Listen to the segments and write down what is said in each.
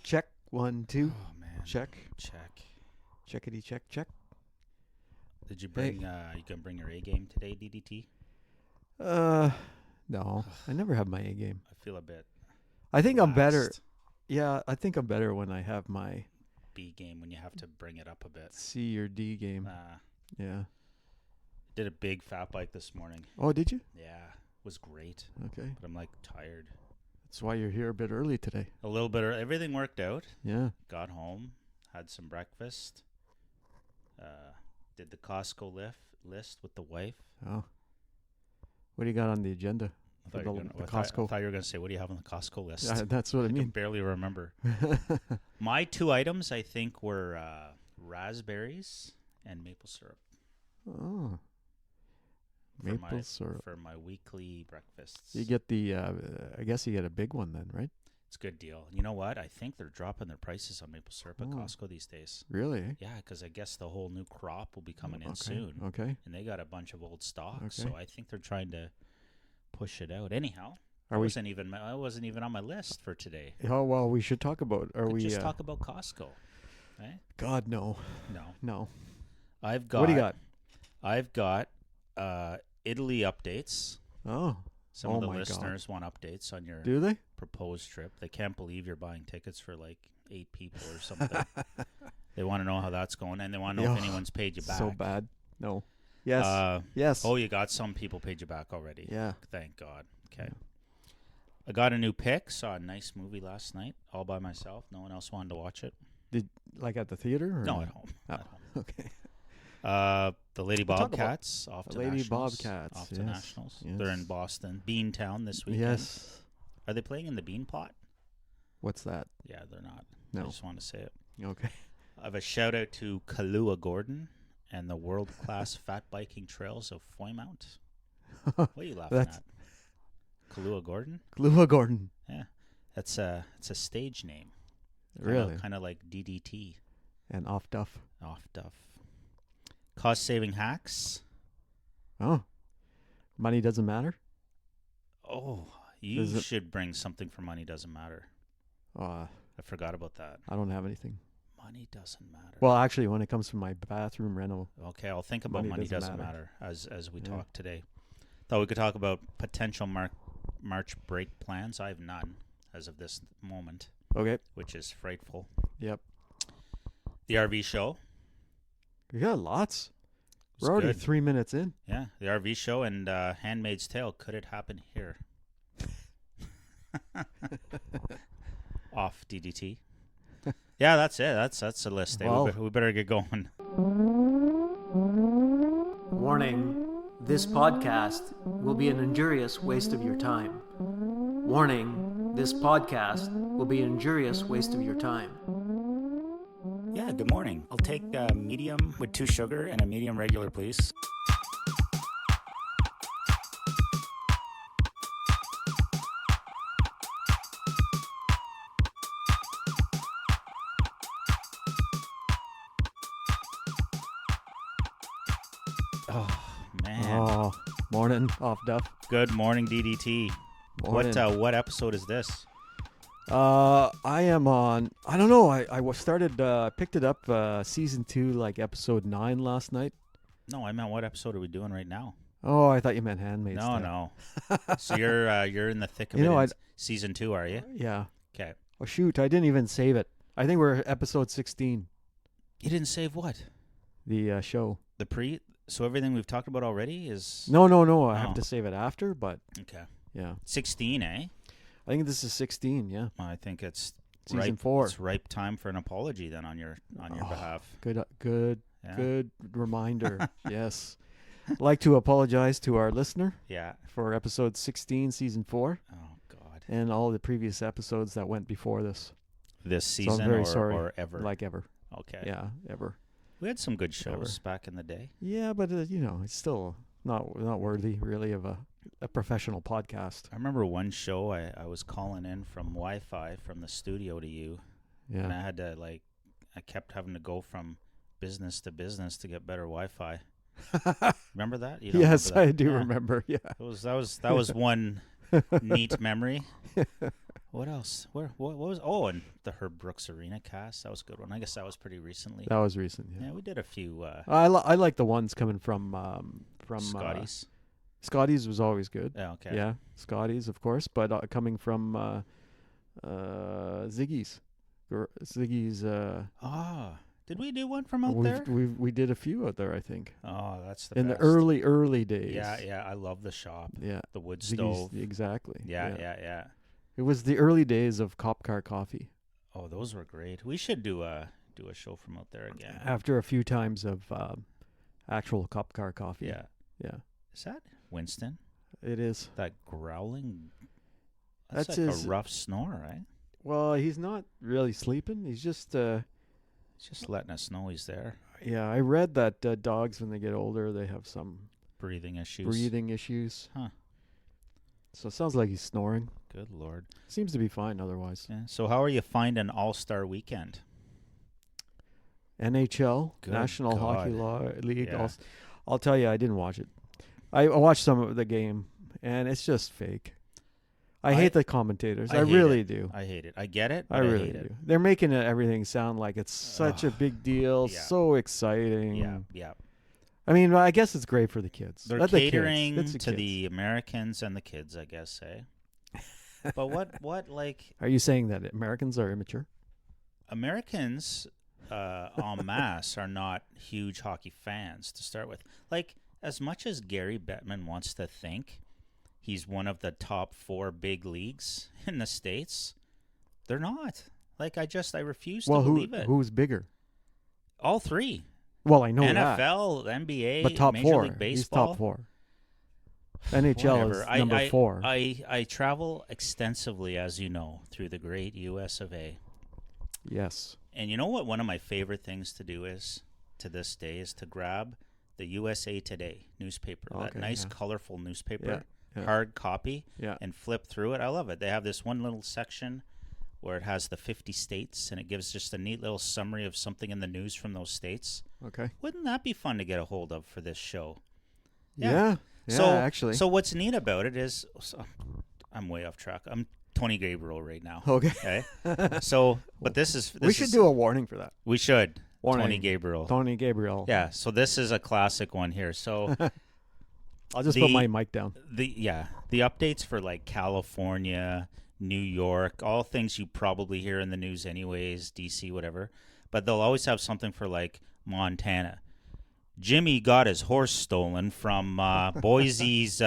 Check. 1, 2. Oh man. Check. Check. Checkity check check. Did you bring? You gonna bring your A game today, DDT? No. I never have my A game. I feel a bit. I think I'm better. relaxed. Yeah, I think I'm better when I have my B game when you have to bring it up a bit. C or D game. Yeah. Did a big fat bike this morning. Oh, did you? Yeah, was great. Okay. But I'm like tired. That's wist you're here a bit early today. A little bit. Everything worked out. Yeah. Got home, had some breakfast. Did the Costco list with the wife. Oh. What do you got on the agenda? I thought, The Costco. I thought you were going to say, what do you have on the Costco list? Yeah, that's what I I can mean. barely remember. My 2 items, I think, were raspberries and maple syrup. Oh. For Maple syrup. For my weekly breakfasts. You get the, I guess you get a big one then, right? It's a good deal. You know what? I think they're dropping their prices on maple syrup at Costco these days. Really? Eh? Yeah, because I guess the whole new crop will be coming in Okay. soon. Okay. And they got a bunch of old stock. Okay. So I think they're trying to push it out. Anyhow, I Are we? wasn't even on my list for today. Oh well, we should talk about. Are Could we? just talk about Costco, right? God no, No. no. I've got. What do you got? I've got Italy updates. Oh, Some Oh of the my God. listeners want updates on your do they? proposed trip. They can't believe you're buying tickets for like 8 people or something. They want to know how that's going, and they want to know if Yeah. anyone's paid you back. So bad. No. Yes. Yes. Oh, you got some people paid you back already. Yeah. Thank God. Okay. I got a new pick. Saw a nice movie last night, all by myself. No one else wanted to watch it. Like at the theater? Or No, at home. Oh. At home. Okay. The Lady We'll talk about Bobcats off to Lady Nationals. Bobcats, Off to yes, Nationals. yes. They're in Boston, Beantown this weekend. Yes. Are they playing in the Bean Plot? What's that? Yeah, they're not. No. I just want to say it. Okay. I have a shout out to Kahlua Gordon and the world class fat biking trails of Foymount. What are you laughing That's- at? Kahlua Gordon? Glua Gordon. Yeah, it's a stage name. Really? Kind of like DDT. And off duff. Off duff. Cost saving hacks. Oh. Money doesn't matter? Oh, you Does it- should bring something for money doesn't matter. I forgot about that. I don't have anything. Money doesn't matter. Well, actually, when it comes to my bathroom rental, Okay, I'll think about money doesn't matter as we Yeah. talk today. Thought we could talk about potential March break plans. I have none as of this moment, okay. which is frightful. Yep. The RV show. We got lots. was We're already good. 3 minutes in. Yeah, the RV show and Handmaid's Tale. Could it happen here? Off DDT. Yeah, that's it. That's the list. Wow. We better get going. Warning, this podcast will be an injurious waste of your time. Warning, this podcast will be an injurious waste of your time. Yeah, good morning. I'll take a medium with 2 sugar and a medium regular, please. Oh man. Oh, morning, off duff. Good morning, DDT. Morning. What episode is this? I am on. I don't know. Picked it up season 2, like episode 9 last night. No, I meant what episode are we doing right now? Oh, I thought you meant Handmaid's No, Tale. no. So you're in the thick of You it. know, in season 2, are you? Yeah. Okay. Oh shoot! I didn't even save it. I think we're episode 16. You didn't save what? The show. The pre. So everything we've talked about already is No. I Oh. have to save it after, but okay. yeah. 16, eh? I think this is 16. Yeah. Well, I think it's Season ripe, 4. It's ripe time for an apology then on your Oh. behalf. Good Yeah. reminder. Yes. Like to apologize to our listener Yeah. for episode 16, season 4, Oh God. and all the previous episodes that went before this. This So I'm season very or, sorry. or ever. Like ever. Okay. Yeah, ever. We had some good shows back in the day. Yeah, but it's still not worthy really of a professional podcast. I remember one show I was calling in from Wi-Fi from the studio to you, and I Yeah. had to I kept having to go from business to business to get better Wi-Fi. Remember that? You don't Yes, remember that? I do Yeah. remember. Yeah. That was one neat memory. What else? What was? Oh, and the Herb Brooks Arena cast. That was a good one. I guess that was pretty recently. That was recent. Yeah, Yeah, we did a few I like the ones coming from Scotties. Scotty's was always good. Yeah, okay. Yeah, Scotty's of course, but coming from Ziggy's. Ziggy's. Did we do one from out there? We did a few out there, I think. Oh, that's the in best. the early days. Yeah. I love the shop. Yeah, The wood Ziggy's, stove. exactly. Yeah. It was the early days of Cop Car Coffee. Oh, those were great. We should do a show from out there again. After a few times of actual Cop Car Coffee. Yeah. Yeah. Is that Winston? It is. That growling. That's That's like his- a rough snore, right? Well, he's not really sleeping. He's just. He's just letting us know he's there. Yeah, I read that dogs when they get older they have some Breathing issues. breathing issues. Huh. So it sounds like he's snoring. Good Lord. Seems to be fine otherwise. Yeah. So how are you finding All-Star Weekend? NHL, Good National Hockey League. Yeah. I'll tell you, I didn't watch it. I watched some of the game, and it's just fake. I hate the commentators. I hate really it. do. I hate it. I get it, but I really hate it. do. They're making everything sound like it's such a big deal, yeah. so exciting. Yeah. I mean, I guess it's great for the kids. They're Let the kids. catering It's the to kids. the Americans and the kids, I guess, But what like Are you saying that Americans are immature? Americans en masse are not huge hockey fans to start with. Like, as much as Gary Bettman wants to think he's one of the top 4 big leagues in the States, they're not. Like, I refuse to believe it. Who's bigger? All 3. Well, I know that. NFL, NBA, But top Major 4. League Baseball. He's top 4. NHL Whatever. is number 4. I travel extensively, as you know, through the great U.S. of A. Yes. And you know what one of my favorite things to do is, to this day, is to grab the USA Today newspaper, that Okay, nice, yeah. colorful newspaper, Yeah. hard copy, Yeah. and flip through it. I love it. They have this one little section where it has the 50 states, and it gives just a neat little summary of something in the news from those states. Okay. Wouldn't that be fun to get a hold of for this show? Yeah. Actually. So what's neat about it is, I'm way off track. I'm Tony Gabriel right now. Okay. So, but this we should do a warning for that. We should. Warning. Tony Gabriel. Tony Gabriel. Yeah. So this is a classic one here. So I'll just put my mic down. the updates for like California, New York, all things you probably hear in the news anyways, DC, whatever. But they'll always have something for like Montana. Jimmy got his horse stolen from Boise's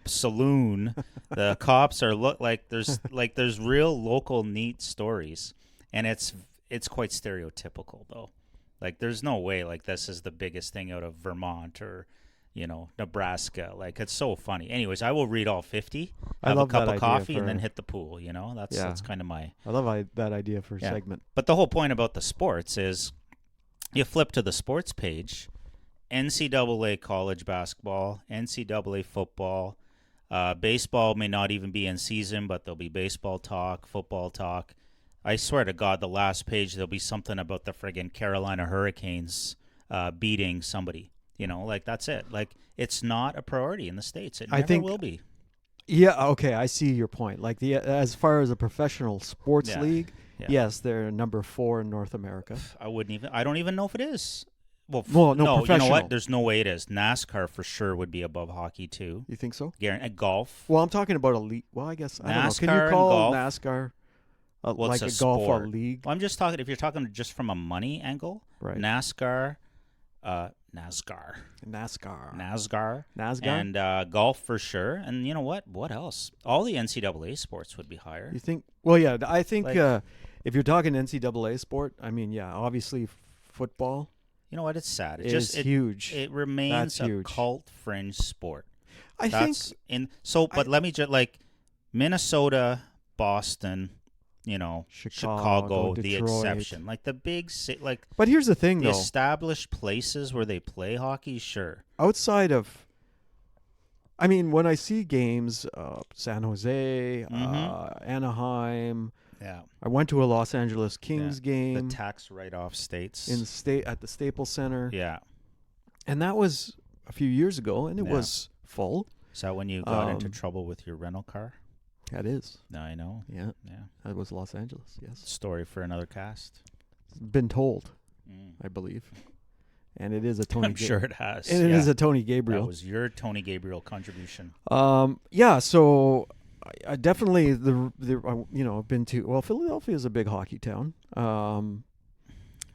saloon. The cops are there's real local neat stories, and it's quite stereotypical though. Like, there's no way like this is the biggest thing out of Vermont or Nebraska. Like, it's so funny. Anyways, I will read all 50. I Have love a cup that of idea coffee and for- then hit the pool. That's kind of my. I love that idea for a Yeah. segment. But the whole point about the sports is, you flip to the sports page, NCAA college basketball, NCAA football, baseball may not even be in season, but there'll be baseball talk, football talk. I swear to God, the last page there'll be something about the friggin' Carolina Hurricanes beating somebody. Like, that's it. Like, it's not a priority in the States. It never will be. Yeah, okay, I see your point. Like, as far as a professional sports Yeah. league, Yeah. yes, they're number 4 in North America. I don't even know if it is. Well, no, you know professional. what? There's no way it is. NASCAR for sure would be above hockey too. You think so? Golf. Well, I'm talking about a league. Well, I guess I don't know. NASCAR Can you and call golf. NASCAR Well, like it's a golf sport. a league? Well, I'm just talking. If you're talking just from a money angle, Right. NASCAR, NASCAR. and golf for sure. And you know what? What else? All the NCAA sports would be higher. You think? Well, yeah, I think Like- if you're talking NCAA sport, I mean, yeah, obviously football You know what? It's sad. It is just huge. It remains That's a huge. cult fringe sport. I That's think But let me just like Minnesota, Boston, Chicago, the Detroit. exception. Like the big like But here's the thing, the though. established places where they play hockey, sure. Outside of, I mean, when I see games, San Jose, Anaheim, Yeah. I went to a Los Angeles Kings The game tax write-off states. at the Staples Center, Yeah. and that was a few years ago, and it Yeah. was full. Is that when you got into trouble with your rental car? That is. No, I know. Yeah. Yeah. That was Los Angeles. Yes. Story for another cast. Been told, Mm. I believe. And it is a Tony. I'm sure it has. And it is a Tony Gabriel. That was your Tony Gabriel contribution. Yeah. So I definitely I've been to Philadelphia is a big hockey town.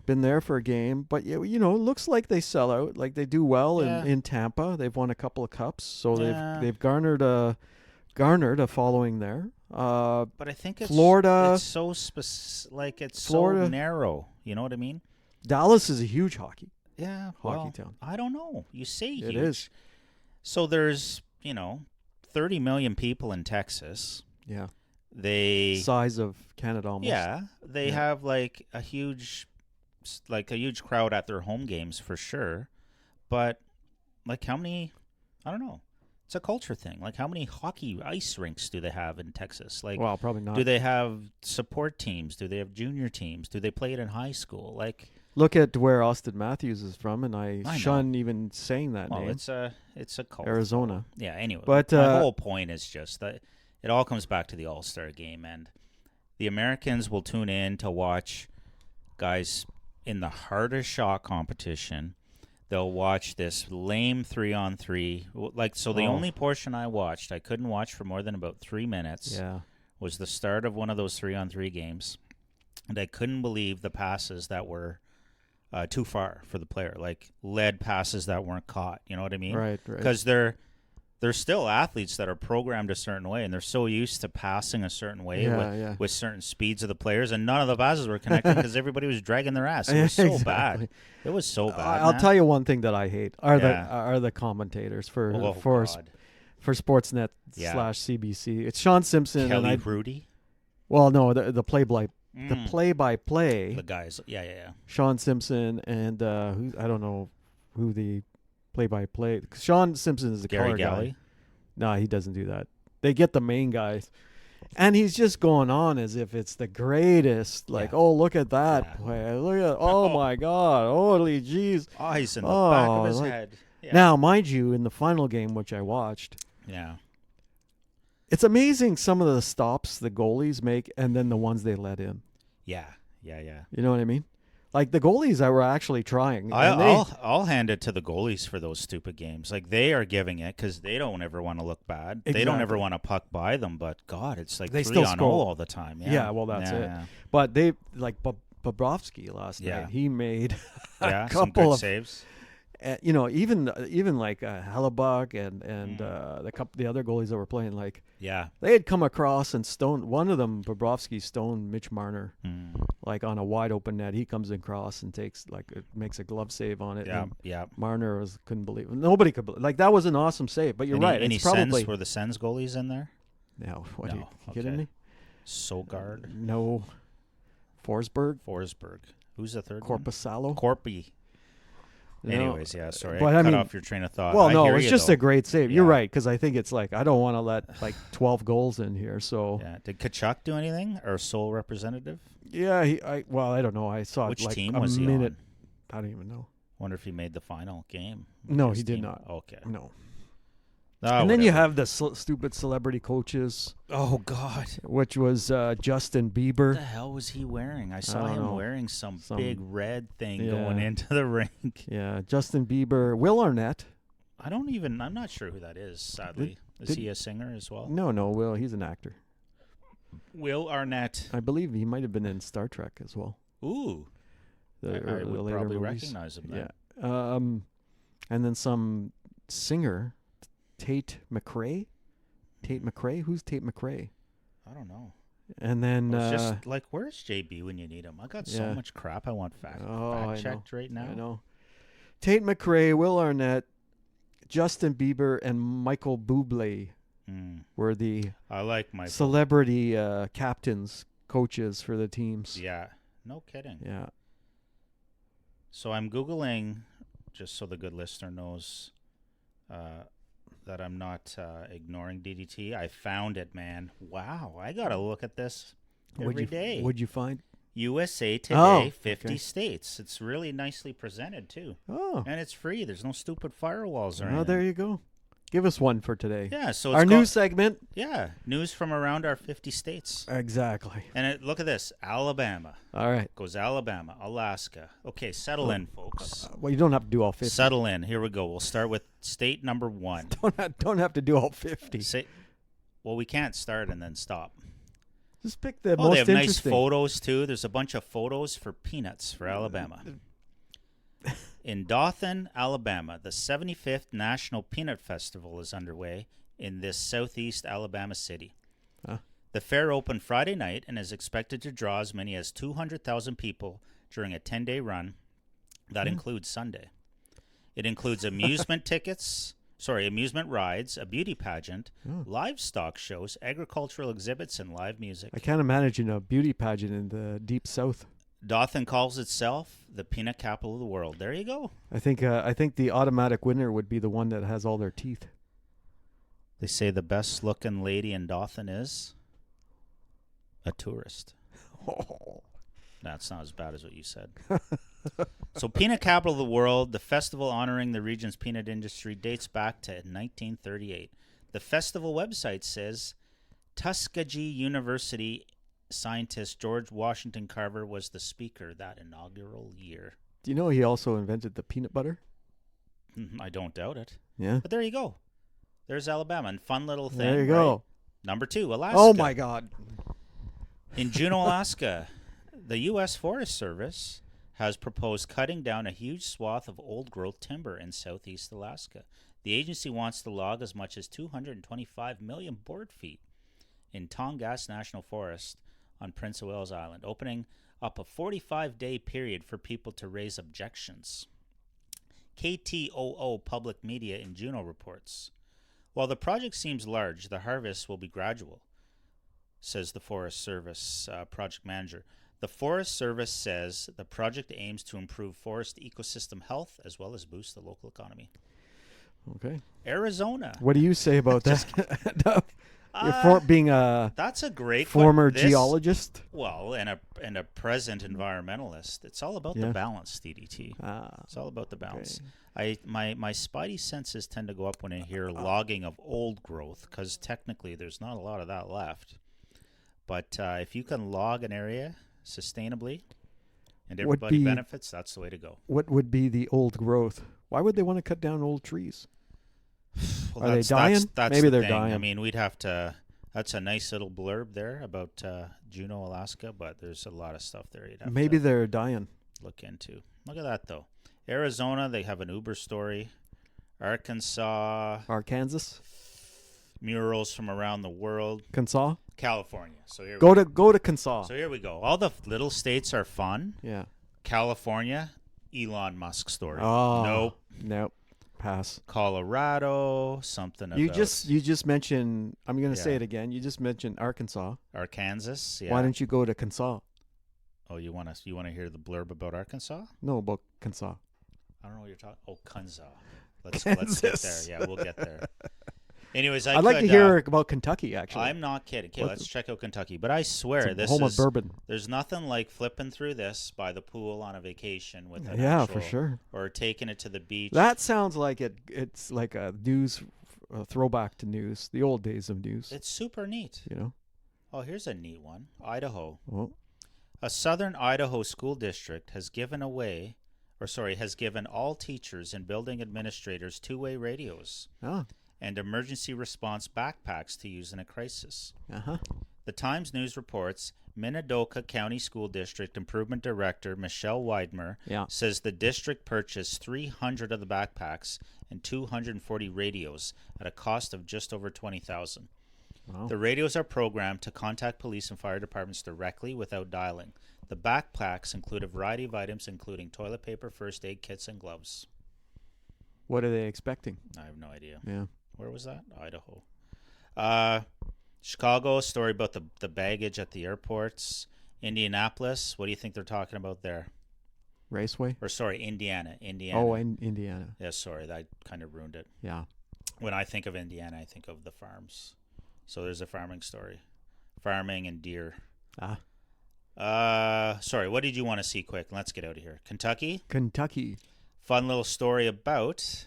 Been there for a game, but it looks like they sell out. Like they do well in Tampa. They've won a couple of cups, so they've garnered a following there. But I think it's Florida. It's so Florida, so narrow. You know what I mean? Dallas is a huge hockey Hockey town. I don't know. You say huge. It is. So there's 30 million people in Texas. Yeah. Size of Canada almost. Yeah, they have like a huge crowd at their home games for sure. But like how many? I don't know. It's a culture thing. Like how many hockey ice rinks do they have in Texas? Like, well, probably not. Do they have support teams? Do they have junior teams? Do they play it in high school? Like, look at where Austin Matthews is from, and I shun know. even saying that name. It's a cult. Arizona. Yeah. Anyway, but my whole point is just that it all comes back to the All-Star game, and the Americans will tune in to watch guys in the hardest shot competition. They'll watch this lame 3-on-3. The only portion I watched, I couldn't watch for more than about 3 minutes. Yeah. Was the start of one of those 3-on-3 games, and I couldn't believe the passes that were too far for the player, like lead passes that weren't caught. You know what I mean? Right. Because they're still athletes that are programmed a certain way, and they're so used to passing a certain way with certain speeds of the players, and none of the passes were connected because everybody was dragging their ass. It was so bad. It was so bad. I'll tell you one thing that I hate are the commentators for Sportsnet / CBC. It's Sean Simpson Kelly and Rudy. Well, no, the play-by-play. The guys, yeah. Sean Simpson and I don't know who the play-by-play. Sean Simpson is the color guy. No, he doesn't do that. They get the main guys, and he's just going on as if it's the greatest. Like, oh, look at that play! Look at my God! Holy jeez! Eyes in the back of his head. Yeah. Now, mind you, in the final game, which I watched, it's amazing some of the stops the goalies make, and then the ones they let in. Yeah. You know what I mean? Like the goalies that were actually trying. I'll hand it to the goalies for those stupid games. Like they are giving it because they don't ever want to look bad. Exactly. They don't ever want to puck by them. But God, it's like they 3-on-0 all the time. Yeah, well, that's it. Yeah. But they Bobrovsky last night. He made a couple some good of saves. Even like Hellebuck and the other goalies that were playing, like they had come across and stoned one of them. Bobrovsky stoned Mitch Marner like on a wide open net. He comes across and makes a glove save on it. Yeah. Marner couldn't believe it. Nobody could believe. Like that was an awesome save. But you're right. Any it's probably were the Sens goalies in there? No. What are you kidding me? Sogard. No. Forsberg. Who's the third? Corpusalo. Corpy. No. Anyways, sorry. But I cut off your train of thought. Well, no, it's just a great save. You're right, because I think it's like I don't want to let like 12 goals in here. So did Tkachuk do anything or sole representative? Yeah, I don't know. I saw which like team a was he minute. On? I don't even know. Wonder if he made the final game. No, he did not. Okay. No. And then you have the stupid celebrity coaches. Oh God! Which was Justin Bieber. What the hell was he wearing? I saw him wearing some big red thing going into the rink. Yeah, Justin Bieber, Will Arnett. I'm not sure who that is. Sadly, is he a singer as well? No, Will. He's an actor. Will Arnett. I believe he might have been in Star Trek as well. Ooh. I would probably recognize him then. Yeah. And then some singer. Tate McRae? Who's Tate McRae? I don't know. And then just like, where's JB when you need him? I got so much crap I want fact checked right now. I know. Tate McRae, Will Arnett, Justin Bieber, and Michael Bublé were the celebrity captains, coaches for the teams. Yeah. No kidding. Yeah. So I'm Googling, just so the good listener knows, that I'm not ignoring DDT. I found it, man. Wow, I gotta look at this every day. What'd you find? USA Today, 50 states. It's really nicely presented too. Oh, and it's free. There's no stupid firewalls or anything. Oh, there you go. Give us one for today. Yeah, so Our news segment. Yeah, news from around our 50 states. Exactly. And look at this. Alabama. All right. Goes Alabama, Alaska. Okay, settle in, folks. Well, you don't have to do all 50. Settle in. Here we go. We'll start with state number 1. Don't have to do all 50. Well, we can't start and then stop. Just pick the most they have interesting. nice photos, too. There's a bunch of photos for peanuts for Alabama. In Dothan, Alabama, the 75th National Peanut Festival is underway in this southeast Alabama city. Huh? The fair opened Friday night and is expected to draw as many as 200,000 people during a 10-day run. That includes Sunday. It includes amusement rides, a beauty pageant, livestock shows, agricultural exhibits, and live music. I can't imagine a beauty pageant in the deep south. Dothan calls itself the peanut capital of the world. There you go. I think the automatic winner would be the one that has all their teeth. They say the best looking lady in Dothan is a tourist. Oh. That's not as bad as what you said. So peanut capital of the world, the festival honoring the region's peanut industry dates back to 1938. The festival website says Tuskegee University scientist George Washington Carver was the speaker that inaugural year. Do you know he also invented the peanut butter? I don't doubt it. Yeah. But there you go. There's Alabama. And fun little thing. There you go. Number 2, Alaska. Oh, my God. In Juneau, Alaska, the U.S. Forest Service has proposed cutting down a huge swath of old-growth timber in southeast Alaska. The agency wants to log as much as 225 million board feet in Tongass National Forest on Prince of Wales Island, opening up a 45-day period for people to raise objections. KTOO Public Media in Juneau reports, while the project seems large, the harvest will be gradual, says the Forest Service project manager. The Forest Service says the project aims to improve forest ecosystem health as well as boost the local economy. Okay. Arizona. What do you say about that? You're being a that's a great former geologist. Well, and a present environmentalist. It's all about the balance, DDT. It's all about the balance. Okay. My spidey senses tend to go up when I hear logging of old growth, because technically there's not a lot of that left. But if you can log an area sustainably and everybody benefits, that's the way to go. What would be the old growth? Why would they want to cut down old trees? Well, are they dying? That's Maybe they're thing. dying. I mean, we'd have to. That's a nice little blurb there about Juneau, Alaska, but there's a lot of stuff there you'd have Maybe to they're dying. look into. Look at that, though. Arizona, they have an Uber story. Arkansas, murals from around the world. California. So here go to Kansas. So here we go. All the little states are fun. Yeah. California, Elon Musk story. Oh, nope. Pass. Colorado, something about... You just mentioned, I'm going to say it again, you just mentioned Arkansas. Arkansas, yeah. Why don't you go to Kansas? Oh, you want to hear the blurb about Arkansas? No, about Kansas. I don't know what you're talking... Oh, Kansas. Let's get there. Yeah, we'll get there. Anyways, I'd like to hear about Kentucky, actually. I'm not kidding. Okay, let's check out Kentucky. But I swear, this home of bourbon. There's nothing like flipping through this by the pool on a vacation with an actual, for sure. Or taking it to the beach. That sounds like it's like a throwback to news, the old days of news. It's super neat. You know. Oh, here's a neat one. Idaho. Oh. A southern Idaho school district has given all teachers and building administrators two-way radios. And emergency response backpacks to use in a crisis. The Times News reports Minidoka County School District Improvement Director Michelle Weidmer says the district purchased 300 of the backpacks and 240 radios at a cost of just over $20,000. Wow. The radios are programmed to contact police and fire departments directly without dialing. The backpacks include a variety of items, including toilet paper, first aid kits, and gloves. What are they expecting? I have no idea. Yeah. Where was that? Idaho. Chicago, story about the baggage at the airports. Indianapolis, what do you think they're talking about there? Raceway? Or sorry, Indiana. Oh, Indiana. Yeah, sorry, that kind of ruined it. Yeah. When I think of Indiana, I think of the farms. So there's a farming story. Farming and deer. Sorry, what did you want to see quick? Let's get out of here. Kentucky? Kentucky. Fun little story about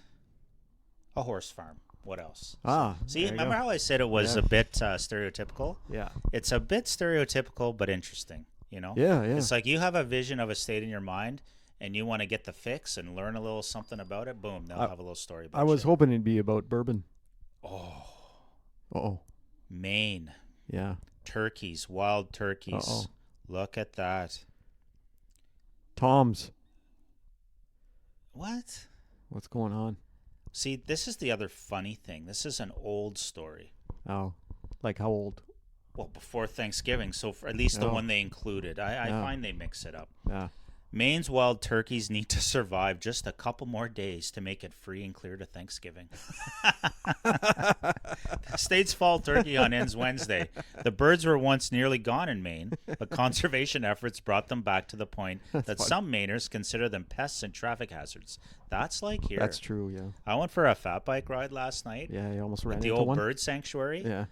a horse farm. What else? Ah, See, there you remember go. how I said it was Yeah. a bit stereotypical? Yeah. It's a bit stereotypical, but interesting. You know? Yeah, yeah. It's like you have a vision of a state in your mind, and you want to get the fix and learn a little something about it. Boom, they'll have a little story about I was you. hoping it'd be about bourbon. Oh, Oh, Maine. yeah. Turkeys, wild turkeys. Uh-oh. Look at that. Tom's. What? What's going on? See, this is the other funny thing. This is an old story. Oh, like how old? Well, before Thanksgiving, so for at least the Oh. one they included. I Yeah. find they mix it up. Yeah. Maine's wild turkeys need to survive just a couple more days to make it free and clear to Thanksgiving. The state's fall turkey hunt ends Wednesday. The birds were once nearly gone in Maine, but conservation efforts brought them back to the point that funny. some Mainers consider them pests and traffic hazards. That's like here. That's true. Yeah. I went for a fat bike ride last night Yeah. You almost ran at the into old one. bird sanctuary. Yeah.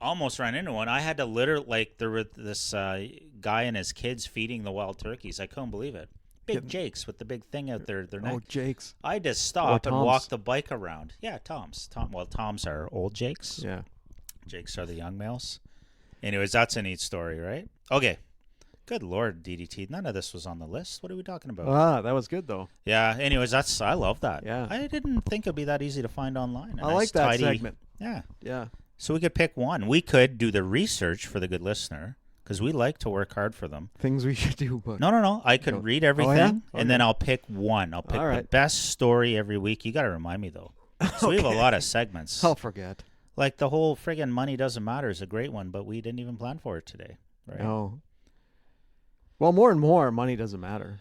Almost ran into one. I had to there was this guy and his kids feeding the wild turkeys. I couldn't believe it. Big Jakes with the big thing out their neck. Oh, Jake's. I had to stop and Tom's. walk the bike around. Yeah, Tom's. Tom's are old Jakes. Yeah. Jakes are the young males. Anyways, that's a neat story, right? Okay. Good Lord, DDT. None of this was on the list. What are we talking about? Ah, that was good though. Yeah. Anyways, I love that. Yeah. I didn't think it'd be that easy to find online. I like that segment. Yeah. Yeah. So we could pick one. We could do the research for the good listener because we like to work hard for them. Things we should do. But No. I could Go. read everything, Oh, yeah? and Okay. then I'll pick one. I'll pick All the right. best story every week. You got to remind me, though. So we have a lot of segments. I'll forget. Like the whole friggin' money doesn't matter is a great one, but we didn't even plan for it today. Right? No. Well, more and more, money doesn't matter.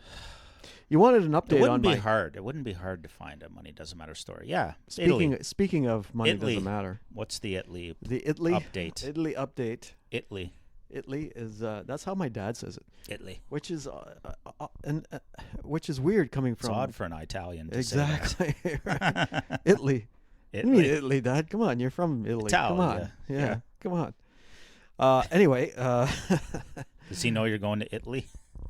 You wanted an It update wouldn't on be my hard. It wouldn't be hard to find a money doesn't matter story. Yeah. Italy. speaking of money Italy. doesn't matter. What's the Italy The Italy update? Italy update. Italy. Italy is that's how my dad says it, Italy. which is which is weird coming It's from odd for an Italian to say that. exactly right. Italy. What do you mean Italy, Dad? Come on, you're from Italy. Come on, Italia. yeah, Yeah. come on. Anyway, Does he know you're going to Italy?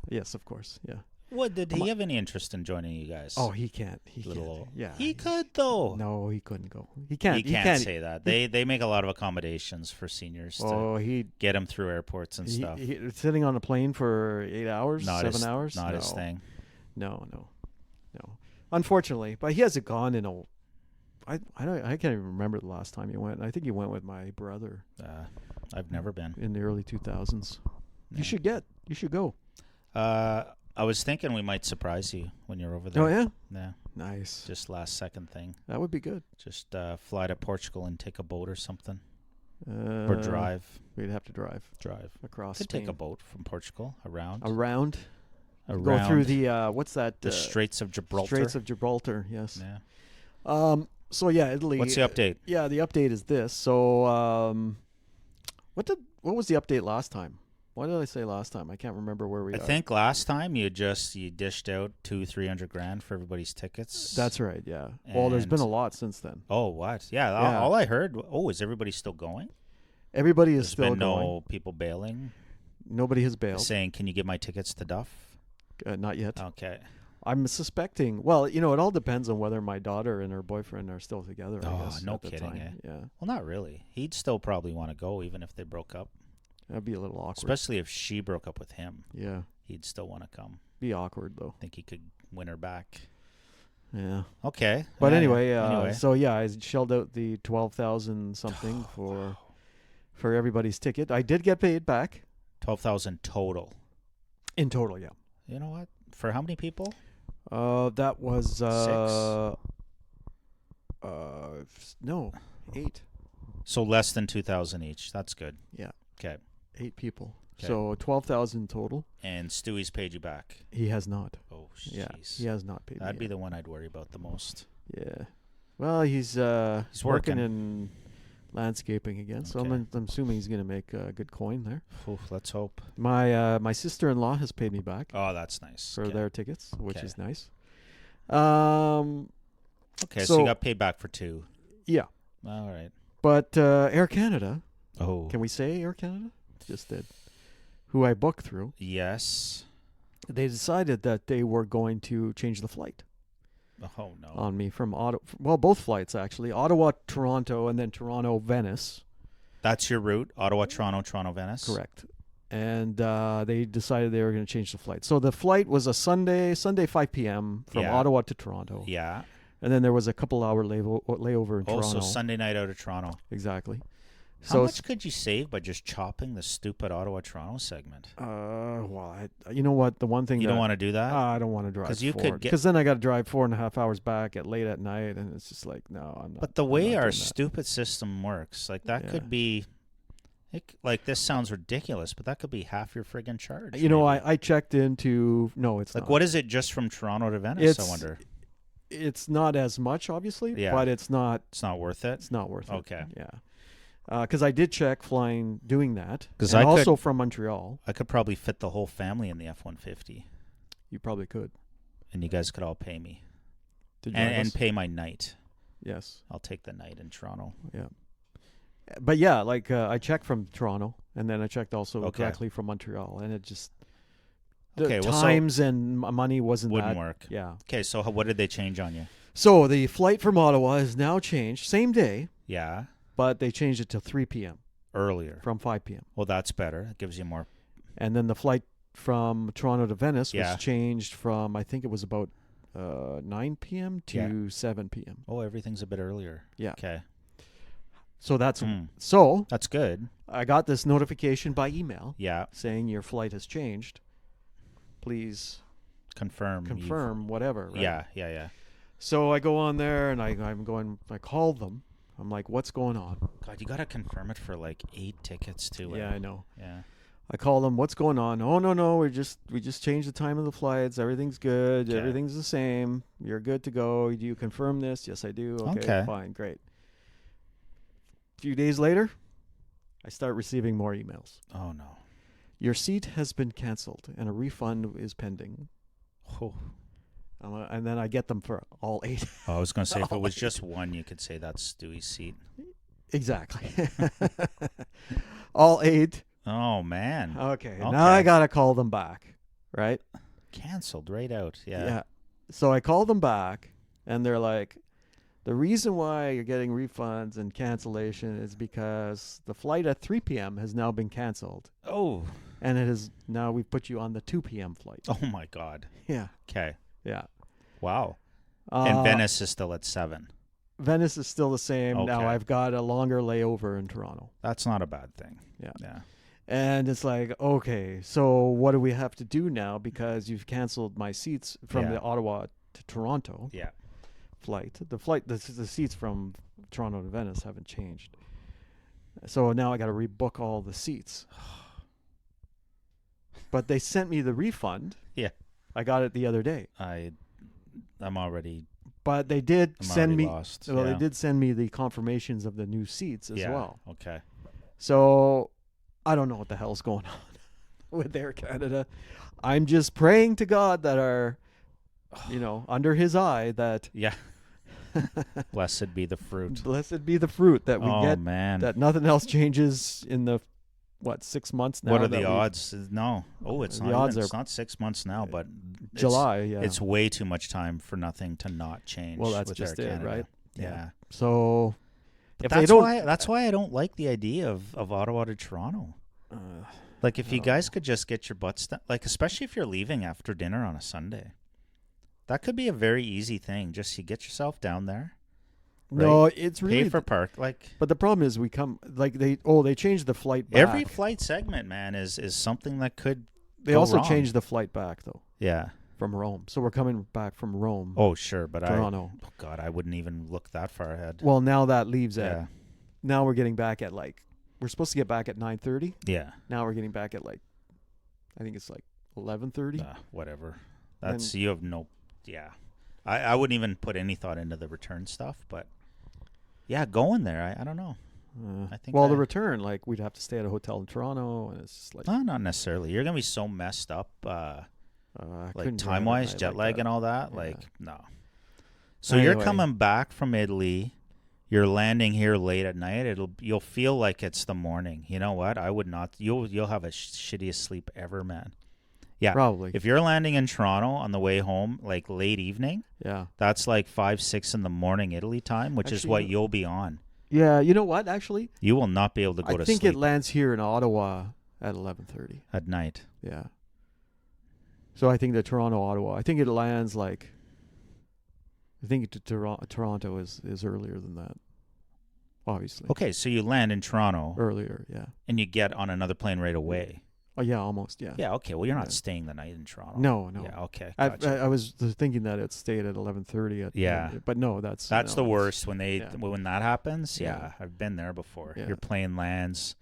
yes, of course, yeah. What did he have any interest in joining you guys? Oh, he can't. He Little, can't. Yeah, he could though. No, he couldn't go. He can't. He can't say that. They make a lot of accommodations for seniors to Oh, get them through airports and stuff. Sitting on a plane for 8 hours, Not 7 hours. Not no. his thing. No. Unfortunately, but he hasn't gone in a. I can't even remember the last time he went. I think he went with my brother I've never been. in the early 2000s. Yeah. You should go. I was thinking we might surprise you when you're over there. Oh yeah, Yeah. nice. Just last second thing. That would be good. Just fly to Portugal and take a boat or something, Or or drive. We'd have to drive across. Could Spain. take a boat from Portugal around. Around. Go Around through the what's that? the Straits of Gibraltar. Straits of Gibraltar. Yes. Yeah. So yeah, Italy. What's the update? Yeah, the update is this. So what was the update last time? What did I say last time? I can't remember where we I are. think last time you dished out 200-300 grand for everybody's tickets. That's right. Yeah. Well, there's been a And- lot since then. Oh, what? Yeah. Yeah. All I heard. Oh, is everybody still going? Everybody is There's still been going. no people bailing, Nobody has bailed. saying, "Can you give my tickets to Duff?" Not yet. Okay. I'm suspecting. Well, it all depends on whether my daughter and her boyfriend are still together. I Oh, guess, no at the kidding, time. eh? Yeah, Well, not really. He'd still probably want to go, even if they broke up. that'd be a little awkward. Especially if she broke up with him, Yeah, he'd still want to come. be awkward though. Think he could win her back. Yeah. Okay. But Yeah, anyway, anyway. so yeah, I shelled out the 12,000 something for everybody's ticket. I did get paid back 12,000 total. in total. Yeah. You know what? For how many people? That was no 8. So less than 2,000 each. That's good. Yeah. Okay. 8 people. 'Kay. So 12,000 total. And Stewie's paid you back. He has not. Oh, Yeah, jeez. he has not paid. That'd me be yet. the one I'd worry about the most. Yeah. Well, he's working working. in landscaping again, so Okay. I'm assuming he's going to make a good coin there. Oof, let's hope. My sister-in-law has paid me back Oh, that's nice. for Okay. their tickets, which Okay. is nice. Okay, so so- you got paid back for 2. Yeah, All right. but Air Canada, Oh. can we say Air Canada? Just did. Who I booked through. Yes. They decided that they were going to change the flight. Oh no. on me from Ottawa. Well, both flights actually. Ottawa, Toronto, and then Toronto, Venice. That's your route? Ottawa, Toronto, Toronto, Venice? Correct. And they decided they were going to change the flight. So the flight was a Sunday 5 p.m. from Yeah. Ottawa to Toronto. Yeah. And then there was a couple-hour layover in Also, Toronto. Sunday night out of Toronto. Exactly. How much could you save by just chopping the stupid Ottawa-Toronto segment? Well, you know what? The one thing You don't want to do that? I don't want to drive 'Cause you could forward. get- Because then I got to drive 4.5 hours back at late at night, and it's just like, no, I'm not. But the I'm way not our doing that. stupid system works, like that Yeah. could be, like this sounds ridiculous, but that could be half your friggin' charge. You know, maybe. I checked into. No, it's like not. what is it just from Toronto to Venice? I wonder. It's not as much, obviously, Yeah. but it's not. It's not worth it. It's not worth it. Okay. Yeah. Because I did check doing that. 'Cause and I could- also from Montreal. I could probably fit the whole family in the F-150, You probably could. and you guys could all pay me To drive and us. pay my night. Yes. I'll take the night in Toronto. Yeah. But yeah, like I checked from Toronto, and then I checked also Okay. directly from Montreal, and it just the Okay, well, so- times and money wasn't Wouldn't that. work. Yeah. Okay, so what did they change on you? So the flight from Ottawa is now changed, same day, Yeah, but they changed it to 3 p.m. earlier. from 5 p.m. Well, that's better. It gives you more. And then the flight from Toronto to Venice Yeah. was changed from, I think it was about 9 p.m. to 7 p.m. Oh, everything's a bit earlier. Yeah. Okay. So that's Hmm. so That's good. I got this notification by email Yeah. saying your flight has changed. Please Confirm. confirm whatever. Right? Yeah. Yeah. Yeah. So I go on there and I called them. I'm like, what's going on? God, you gotta confirm it for like 8 tickets too. Yeah, I know. Yeah. I call them, what's going on? Oh no, we just changed the time of the flights. Everything's good. Okay. Everything's the same. You're good to go. Do you confirm this? Yes, I do. Okay. Fine, great. A few days later, I start receiving more emails. Oh no. Your seat has been canceled and a refund is pending. Oh. And then I get them for all 8. I was gonna say if it was just one, you could say that's Stewie's seat. Exactly. all 8. Oh man. Okay. Okay. Now I got to call them back, right? Canceled right out. Yeah. So I call them back, and they're like, the reason why you're getting refunds and cancellation is because the flight at 3 p.m. has now been canceled, Oh. and it is now we've put you on the 2 p.m. flight. Oh my God. Yeah, Okay. yeah. Wow. And Venice is still at 7. Venice is still the same. Now Okay. I've got a longer layover in Toronto. That's not a bad thing. Yeah. Yeah. And it's like, okay, so what do we have to do now because you've canceled my seats from Yeah. the Ottawa to Toronto Yeah. flight. The seats from Toronto to Venice haven't changed. So now I got to rebook all the seats. But they sent me the refund. Yeah. I got it the other day. I'm already. But they did I'm send already me lost. well, yeah. they did send me the confirmations of the new seats as Yeah. well. Okay. So I don't know what the hell's going on with Air Canada. I'm just praying to God that under his eye that Yeah. Blessed be the fruit. blessed be the fruit that we Oh get, man. that nothing else changes in the 6 months now. What are that the we- odds? No. Oh, it's The not. odds It's are- not 6 months now, but July, yeah. It's way too much time for nothing to not change. Well, that's with just Air it, Canada. right? Yeah. So But if they that's don't, why. That's why I don't like the idea of Ottawa to Toronto. Like if you guys could just get your butts done, like especially if you're leaving after dinner on a Sunday, that could be a very easy thing. Just you get yourself down there. no, it's really. Pay for park. Like but the problem is we come like they changed the flight back. every flight segment, man, is something that could. They go also wrong. changed the flight back though Yeah. from Rome. So we're coming back from Rome. Oh sure, but Toronto. Oh God, I wouldn't even look that far ahead. Well, now that leaves at yeah. now we're getting back at we're supposed to get back at 9:30. Yeah. Now we're getting back at I think it's 11:30. Whatever. That's you have no. Yeah. I wouldn't even put any thought into the return stuff, but yeah, going there. I don't know. I think. Well, the return we'd have to stay at a hotel in Toronto, and it's just No, not necessarily. You're gonna be so messed up, I like couldn't drive time at wise, night jet like lag that. and all that. Yeah. Like no. So you're Anyway. coming back from Italy. You're landing here late at night. You'll feel like it's the morning. You know what? I would not. You'll have a shittiest sleep ever, man. Yeah. Probably. If you're landing in Toronto on the way home, like late evening, Yeah. that's like 5, 6 in the morning Italy time, which is Actually, what you'll be on. Yeah. You know what? Actually, You will not be able to go I to think sleep it lands here in Ottawa at 11:30. at night. Yeah. So I think the Toronto-Ottawa. I think it lands like. I think Toronto is earlier than that. Obviously. Okay, so you land in Toronto Earlier. Yeah. and you get on another plane right away. Oh yeah, almost. Yeah. Yeah, okay. Well, you're not Yeah. staying the night in Toronto. No. Yeah, okay. I Gotcha. was thinking that it stayed at 11:30. Yeah. But no, that's That's no, the it's- worst when yeah. when that happens. Yeah, Yeah. I've been there before. Yeah. Your plane lands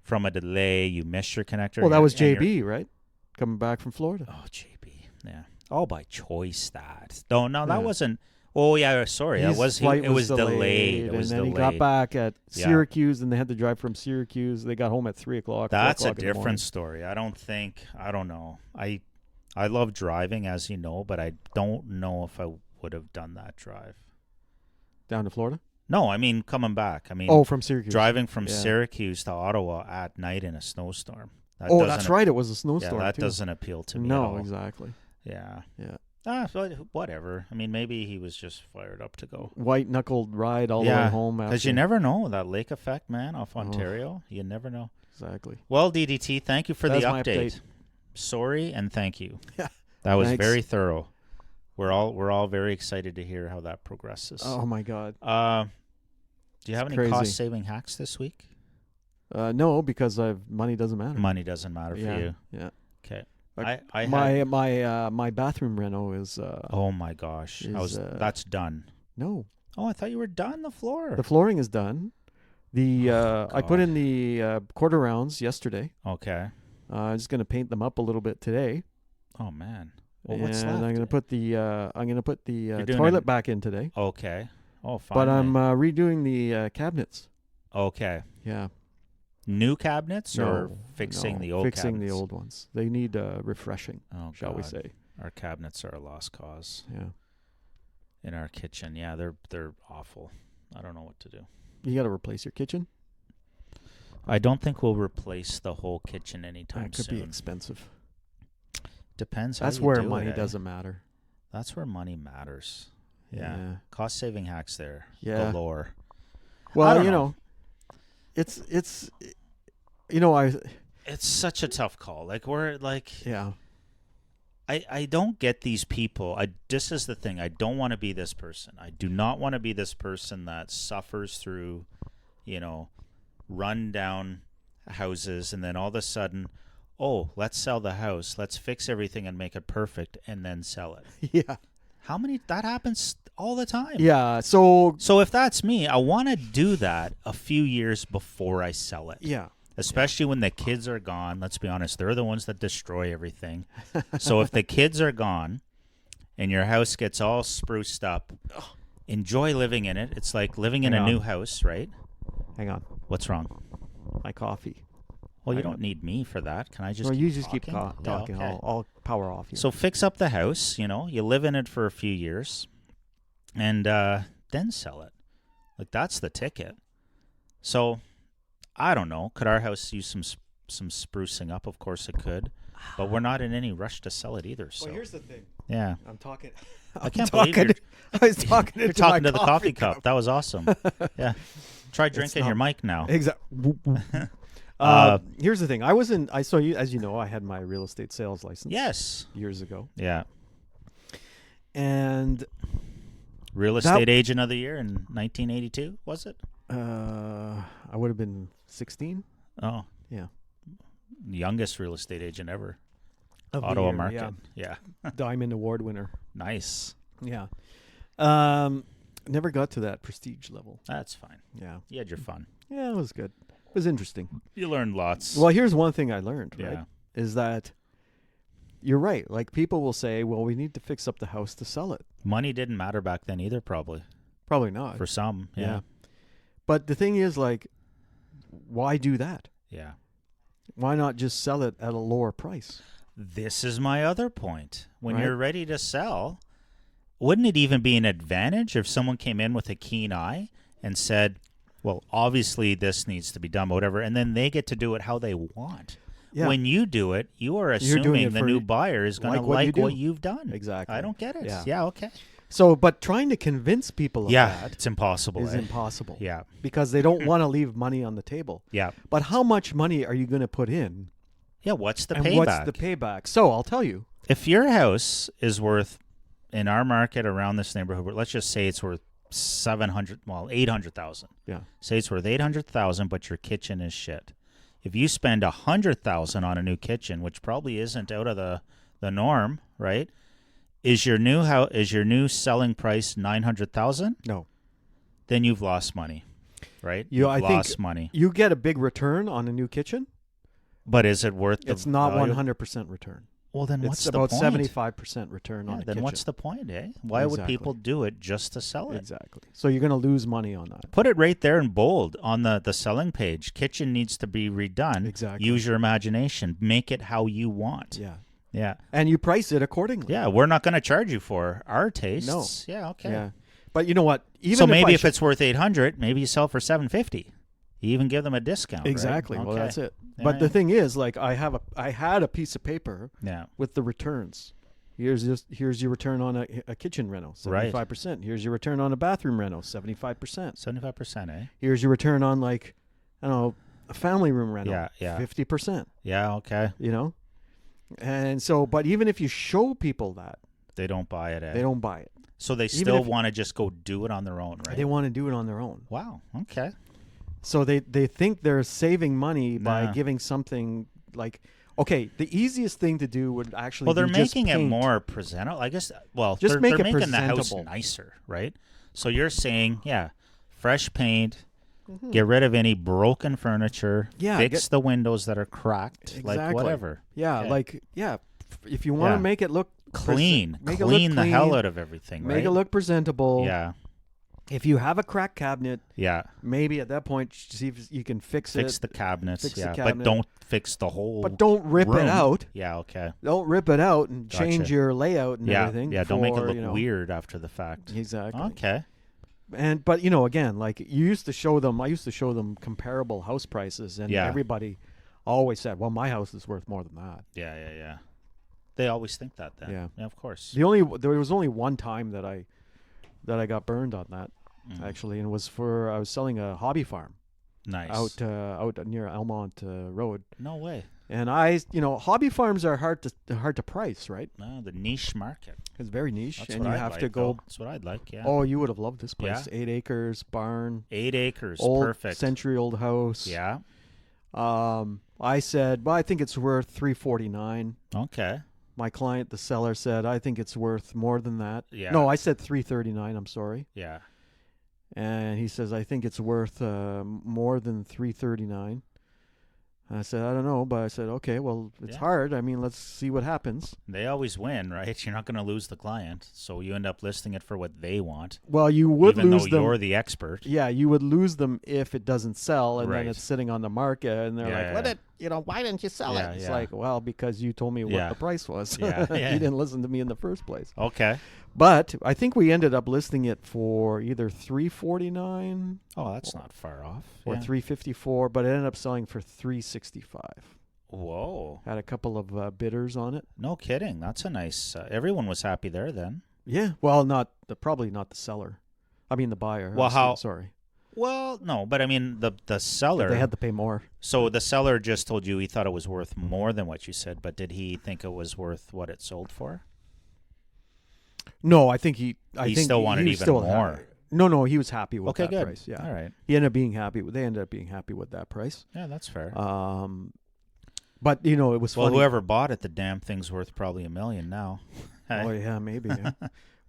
from a delay. You miss your connector. Well, that was and you're- JB, right? Coming back from Florida. Oh, JB. Yeah. All by choice. That. No, that Yeah. wasn't. Oh, yeah. Sorry. His That was. flight It was delayed. It and was then delayed. he got back at Yeah. Syracuse, and they had to drive from Syracuse. They got home at 3:00. That's 4:00 a in the morning. different story. I don't know. I love driving, as you know, but I don't know if I would have done that drive. Down to Florida. No, I mean coming back. I mean, Oh, from Syracuse. driving from Yeah. Syracuse to Ottawa at night in a snowstorm. That Oh, doesn't that's right. It was a snowstorm. Yeah, that too. doesn't appeal to me at No, all. exactly. Yeah. Yeah. But whatever. I mean, maybe he was just fired up to go. White knuckled ride all the way home. Because you after- never know that lake effect, man, off Oh. Ontario. You never know. Exactly. Well, DDT, thank you for That's the my update. Sorry and thank you. Yeah. That was Thanks. very thorough. We're all very excited to hear how that progresses. Oh my God. Do you have It's any crazy. cost saving hacks this week? No, because money doesn't matter. Money doesn't matter for yeah. you. Yeah. Okay. Like, I my bathroom reno is oh my gosh. That's done. no. Oh, I thought you were done the floor. The flooring is done. The I put God. in the quarter rounds yesterday. Okay. I'm just gonna paint them up a little bit today. Oh man. Well, what's and left? I'm gonna put the You're doing toilet an- back in today. Okay. Oh, fine. But I'm redoing the cabinets. okay. Yeah. New cabinets or No, fixing no, the old fixing cabinets? the old ones. They need refreshing, Oh, shall we God. say? Our cabinets are a lost cause Yeah. in our kitchen. Yeah, they're awful. I don't know what to do. You got to replace your kitchen. I don't think we'll replace the whole kitchen anytime That could soon. be expensive. Depends how That's you where do money it, eh? doesn't matter. That's where money matters. Yeah. Cost saving hacks there. Yeah. Galore. Well, don't you know. know, it's you know, It's such a tough call. Like we're like yeah. I don't get these people. This is the thing. I don't want to be this person. I do not want to be this person that suffers through, run down houses and then all of a sudden, oh, let's sell the house. Let's fix everything and make it perfect and then sell it. Yeah. How many? That happens all the time. Yeah. So So if that's me, I want to do that a few years before I sell it. yeah. Especially when the kids are gone. Let's be honest, they're the ones that destroy everything. So if the kids are gone and your house gets all spruced up, enjoy living in it. It's like living in Hang a on. new house, right? Hang on. What's wrong? My coffee. Well, you Hang don't need me for that. Can I just No, keep you just keep talking? talking. Yeah, okay. I'll power off here. So fix up the house, you live in it for a few years and then sell it. Like that's the ticket. So I don't know. Could our house use some sprucing up? Of course it could. But we're not in any rush to sell it either. So well, here's the thing. yeah. I'm talking. I can't believe I was talking you're into talking my to the coffee cup. That was awesome. Yeah. Try drinking not- your mic now. Exactly. Uh, Here's the thing. I saw you, as you know, I had my real estate sales license. Yes. Years ago, Yeah. and Real estate agent of the year in 1982, was it? I would have been 16. Oh. Yeah. Youngest real estate agent ever. Of the Ottawa year, market. Yeah. Yeah. Diamond Award winner. Nice. Yeah. Never got to that prestige level. That's fine. Yeah. You had your fun. Yeah, it was good. It was interesting. You learned lots. Well, here's one thing I learned, right? yeah. Is that you're right. Like people will say, well, we need to fix up the house to sell it. Money didn't matter back then either, probably. Probably not. For some. Yeah. But the thing is, like, why do that? Yeah. Why not just sell it at a lower price? This is my other point. When Right. you're ready to sell, wouldn't it even be an advantage if someone came in with a keen eye and said, well, obviously this needs to be done, whatever, and then they get to do it how they want? Yeah. When you do it, you are You're doing assuming it the for new buyer is going to like what you like do. what you've done. Exactly. I don't get it. Yeah. Yeah, okay. So, but trying to convince people of Yeah, that it's impossible. is eh? impossible. Yeah. Because they don't want to leave money on the table. Yeah. But how much money are you going to put in? Yeah, what's the and payback? what's the payback? So I'll tell you. If your house is worth, in our market around this neighborhood, let's just say it's worth 800,000. Yeah. Say it's worth 800,000, but your kitchen is shit. If you spend 100,000 on a new kitchen, which probably isn't out of the norm, right? Is your new selling price 900,000? No. Then you've lost money, right? I think lost money. you get a big return on a new kitchen. But is it worth the It's not value? 100% return. Well, then what's It's the about point? 75% return on a Then kitchen. what's the point, eh? Why would Exactly. people do it just to sell it? Exactly. So you're going to lose money on that. Put it right there in bold on the selling page. Kitchen needs to be redone. Exactly. Use your imagination. Make it how you want. Yeah. Yeah. And you price it accordingly. Yeah, we're not going to charge you for our tastes. No. Yeah, okay. Yeah. But you know what? Even So maybe I if it's worth 800, maybe you sell for 750. You even give them a discount. right? exactly. Well, Okay. that's it. Yeah, But the yeah. thing is, like, I had a piece of paper Yeah. with the returns. Here's your return on a kitchen rental, Right. 75%. Here's your return on a bathroom rental, 75%. 75%, eh? Here's your return on, like, I don't know, a family room rental, Yeah, yeah. 50%. Yeah, okay. You know, and so, but even if you show people that, They don't buy it, eh? they don't buy it. So they Even still if- want to just go do it on their own, right? They want to do it on their own. Wow, okay. So they think they're saving money by Nah. giving something like, okay, the easiest thing to do would actually Well, they're be just making it paint. more presentable. I guess, well, Just they're, make they're it making the house presentable. nicer, right? So you're saying, yeah, fresh paint, Mhm. get rid of any broken furniture, Yeah, fix the windows that are cracked, like Exactly. whatever. Yeah, Okay. like if you want to Yeah. make it look Clean. make it Clean look the hell clean, out of everything, right? make it look presentable. Yeah, If you have a crack cabinet, yeah. maybe at that point see if you can fix Fix it. the cabinets, fix the yeah. But cabinet. don't fix the whole But don't rip room. it out. Yeah, okay. Don't rip it out and change Gotcha. your layout and Yeah, everything. yeah. Don't make it for, look you know, weird after the fact. Exactly. Okay. But you know, again, like you used to show them, I used to show them comparable house prices, and Yeah. everybody always said, "Well, my house is worth more than that." Yeah, yeah, yeah. They always think that then. Yeah. Yeah, of course. There was only one time that I got burned on that Mm. actually, and it was for I was selling a hobby farm Nice. out near Elmont Road, No way. and hobby farms are hard to price, right? No, the niche market. It's very niche, That's and what you I'd have like, to go. though. That's what I'd like, yeah. Oh, you would have loved this place. Yeah. 8 acres, barn, 8 acres. old Perfect. century-old house. Yeah. I said, well, I think it's worth $349. Okay. My client, the seller, said, I think it's worth more than that. Yeah. No, I said $339. I'm sorry. Yeah. And he says, I think it's worth more than $339. I said, I don't know, but I said, okay, well, it's Yeah. hard. I mean, let's see what happens. They always win, right? You're not going to lose the client, so you end up listing it for what they want, Well, you would even lose though them. you're the expert. Yeah, you would lose them if it doesn't sell, and Right. then it's sitting on the market, and they're Yeah, like, yeah. "Let it, why didn't you sell Yeah, it?" It's yeah. like, well, because you told me what Yeah. the price was. Yeah, yeah. You didn't listen to me in the first place. Okay. But I think we ended up listing it for either $349 Oh, that's not far off. or Yeah. $354, but it ended up selling for $365. Whoa. Had a couple of bidders on it. No kidding. That's a nice. Everyone was happy there then. Yeah, well, probably not the seller. I mean the buyer. Well, Sorry, Well, no, but I mean the seller. they had to pay more. So the seller just told you he thought it was worth more than what you said, but did he think it was worth what it sold for? No, I think He think still wanted he was even still more. happy. No, he was happy with Okay, that good. price. Yeah, All right. They ended up being happy with that price. Yeah, that's fair. But it was Well, funny. whoever bought it, the damn thing's worth probably $1 million now. Oh yeah, maybe. Yeah.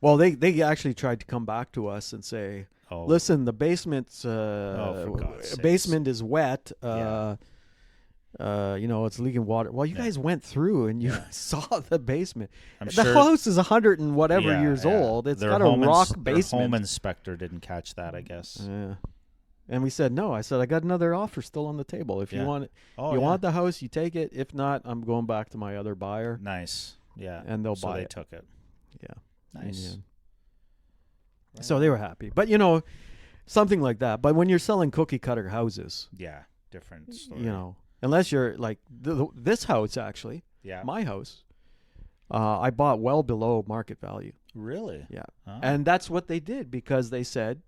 Well, they actually tried to come back to us and say, Oh, listen, the basement's for God's sakes. basement is wet. Yeah. It's leaking water. Well, you Yeah. guys went through and you Yeah. saw the basement. I'm The sure house is 100 and whatever yeah, years yeah. old. It's Their got a home rock their basement. home inspector didn't catch that, I guess. Yeah. And we said no. I said I got another offer still on the table. If you Yeah. want it, Oh, you yeah. want the house, you take it. If not, I'm going back to my other buyer, Nice. Yeah. and they'll so buy they it. took it. Yeah. Nice. And, so they were happy. But something like that. But when you're selling cookie cutter houses, Yeah. Different story. Unless you're like this house, actually, Yeah. my house, I bought well below market value. Really? Yeah. Oh. And that's what they did because they said,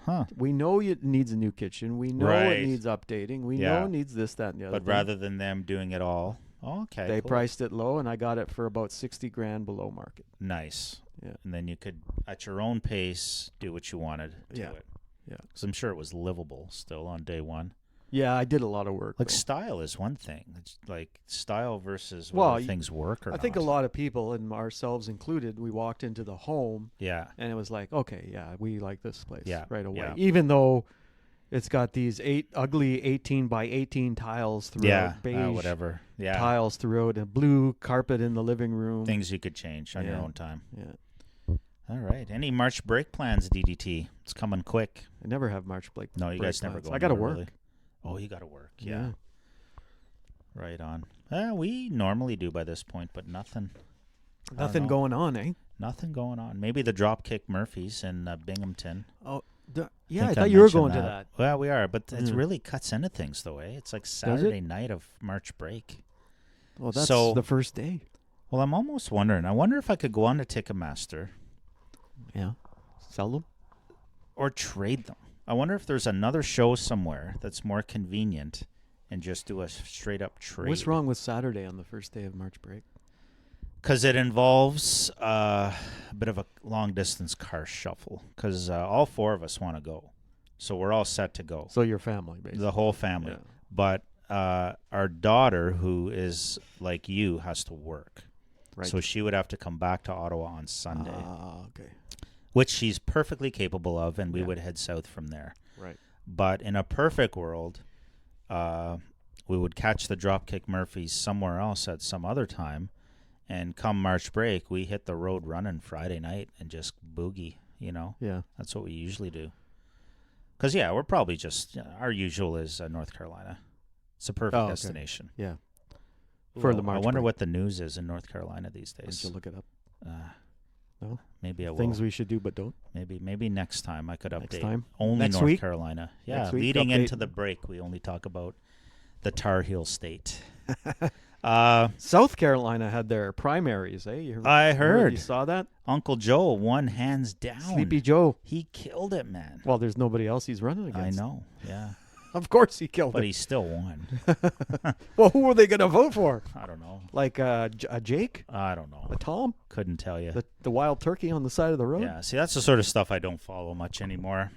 Huh. we know it needs a new kitchen. We know Right. it needs updating. We Yeah. know it needs this, that, and the other But thing. rather than them doing it all, okay, They cool. priced it low, and I got it for about 60 grand below market. Nice. Yeah. And then you could, at your own pace, do what you wanted to Yeah. it. Yeah. Because I'm sure it was livable still on day one. Yeah, I did a lot of work. Like though. style is one thing. It's like style versus Well, whether things work or I think a not. lot of people, and ourselves included, we walked into the home, Yeah. and it was like, okay, yeah, we like this place Yeah, right away. yeah. Even though it's got these ugly 18 by 18 tiles throughout, Yeah. beige Whatever. Yeah. tiles throughout, a blue carpet in the living room. Things you could change on your Yeah. own time. Yeah. All right. Any March break plans, DDT? It's coming quick. I never have March break. No, you break guys never plans. go. I got to anywhere, work. really. Oh, you got to work. Yeah. Right on. We normally do by this point, but nothing. I don't Nothing know. going on, eh? Nothing going on. Maybe the Dropkick Murphys in Binghamton. Oh, yeah, I Think thought you were mentioned going to that. Well, we are, but it Yeah. really cuts into things, though, eh? It's like Saturday night of March break. Well, that's So- the first day. Well, I'm almost wondering. I wonder if I could go on to Ticketmaster Yeah. Sell them? or trade them. I wonder if there's another show somewhere that's more convenient and just do a straight up trade. What's wrong with Saturday on the first day of March break? Because it involves a bit of a long distance car shuffle. Because all four of us want to go, so we're all set to go. So your family, basically. The whole family. Yeah. But our daughter, who is like you, has to work. Right. So she would have to come back to Ottawa on Sunday, Okay. which she's perfectly capable of, and we Yeah. would head south from there. Right. But in a perfect world, we would catch the Dropkick Murphys somewhere else at some other time, and come March break, we hit the road running Friday night and just boogie, you know? Yeah. That's what we usually do. Because, yeah, we're probably just, our usual is North Carolina. It's a perfect Oh, okay. destination. Yeah. For Ooh, the March I wonder break. what the news is in North Carolina these Why don't days. you look it up? No? Maybe I will. Things we should do but don't. Maybe next time I could update. Next time? Only Next North week? Carolina. Yeah, Next week, leading update. into the break, we only talk about the Tar Heel State. South Carolina had their primaries, eh? I heard. You saw that? Uncle Joe won hands down. Sleepy Joe. He killed it, man. Well, there's nobody else he's running I against. know. Yeah. Of course he killed But it. he still won. Well, who were they going to vote for? I don't know. Like a Jake? I don't know. A Tom? Couldn't tell you. The wild turkey on the side of the road? Yeah. See, that's the sort of stuff I don't follow much anymore.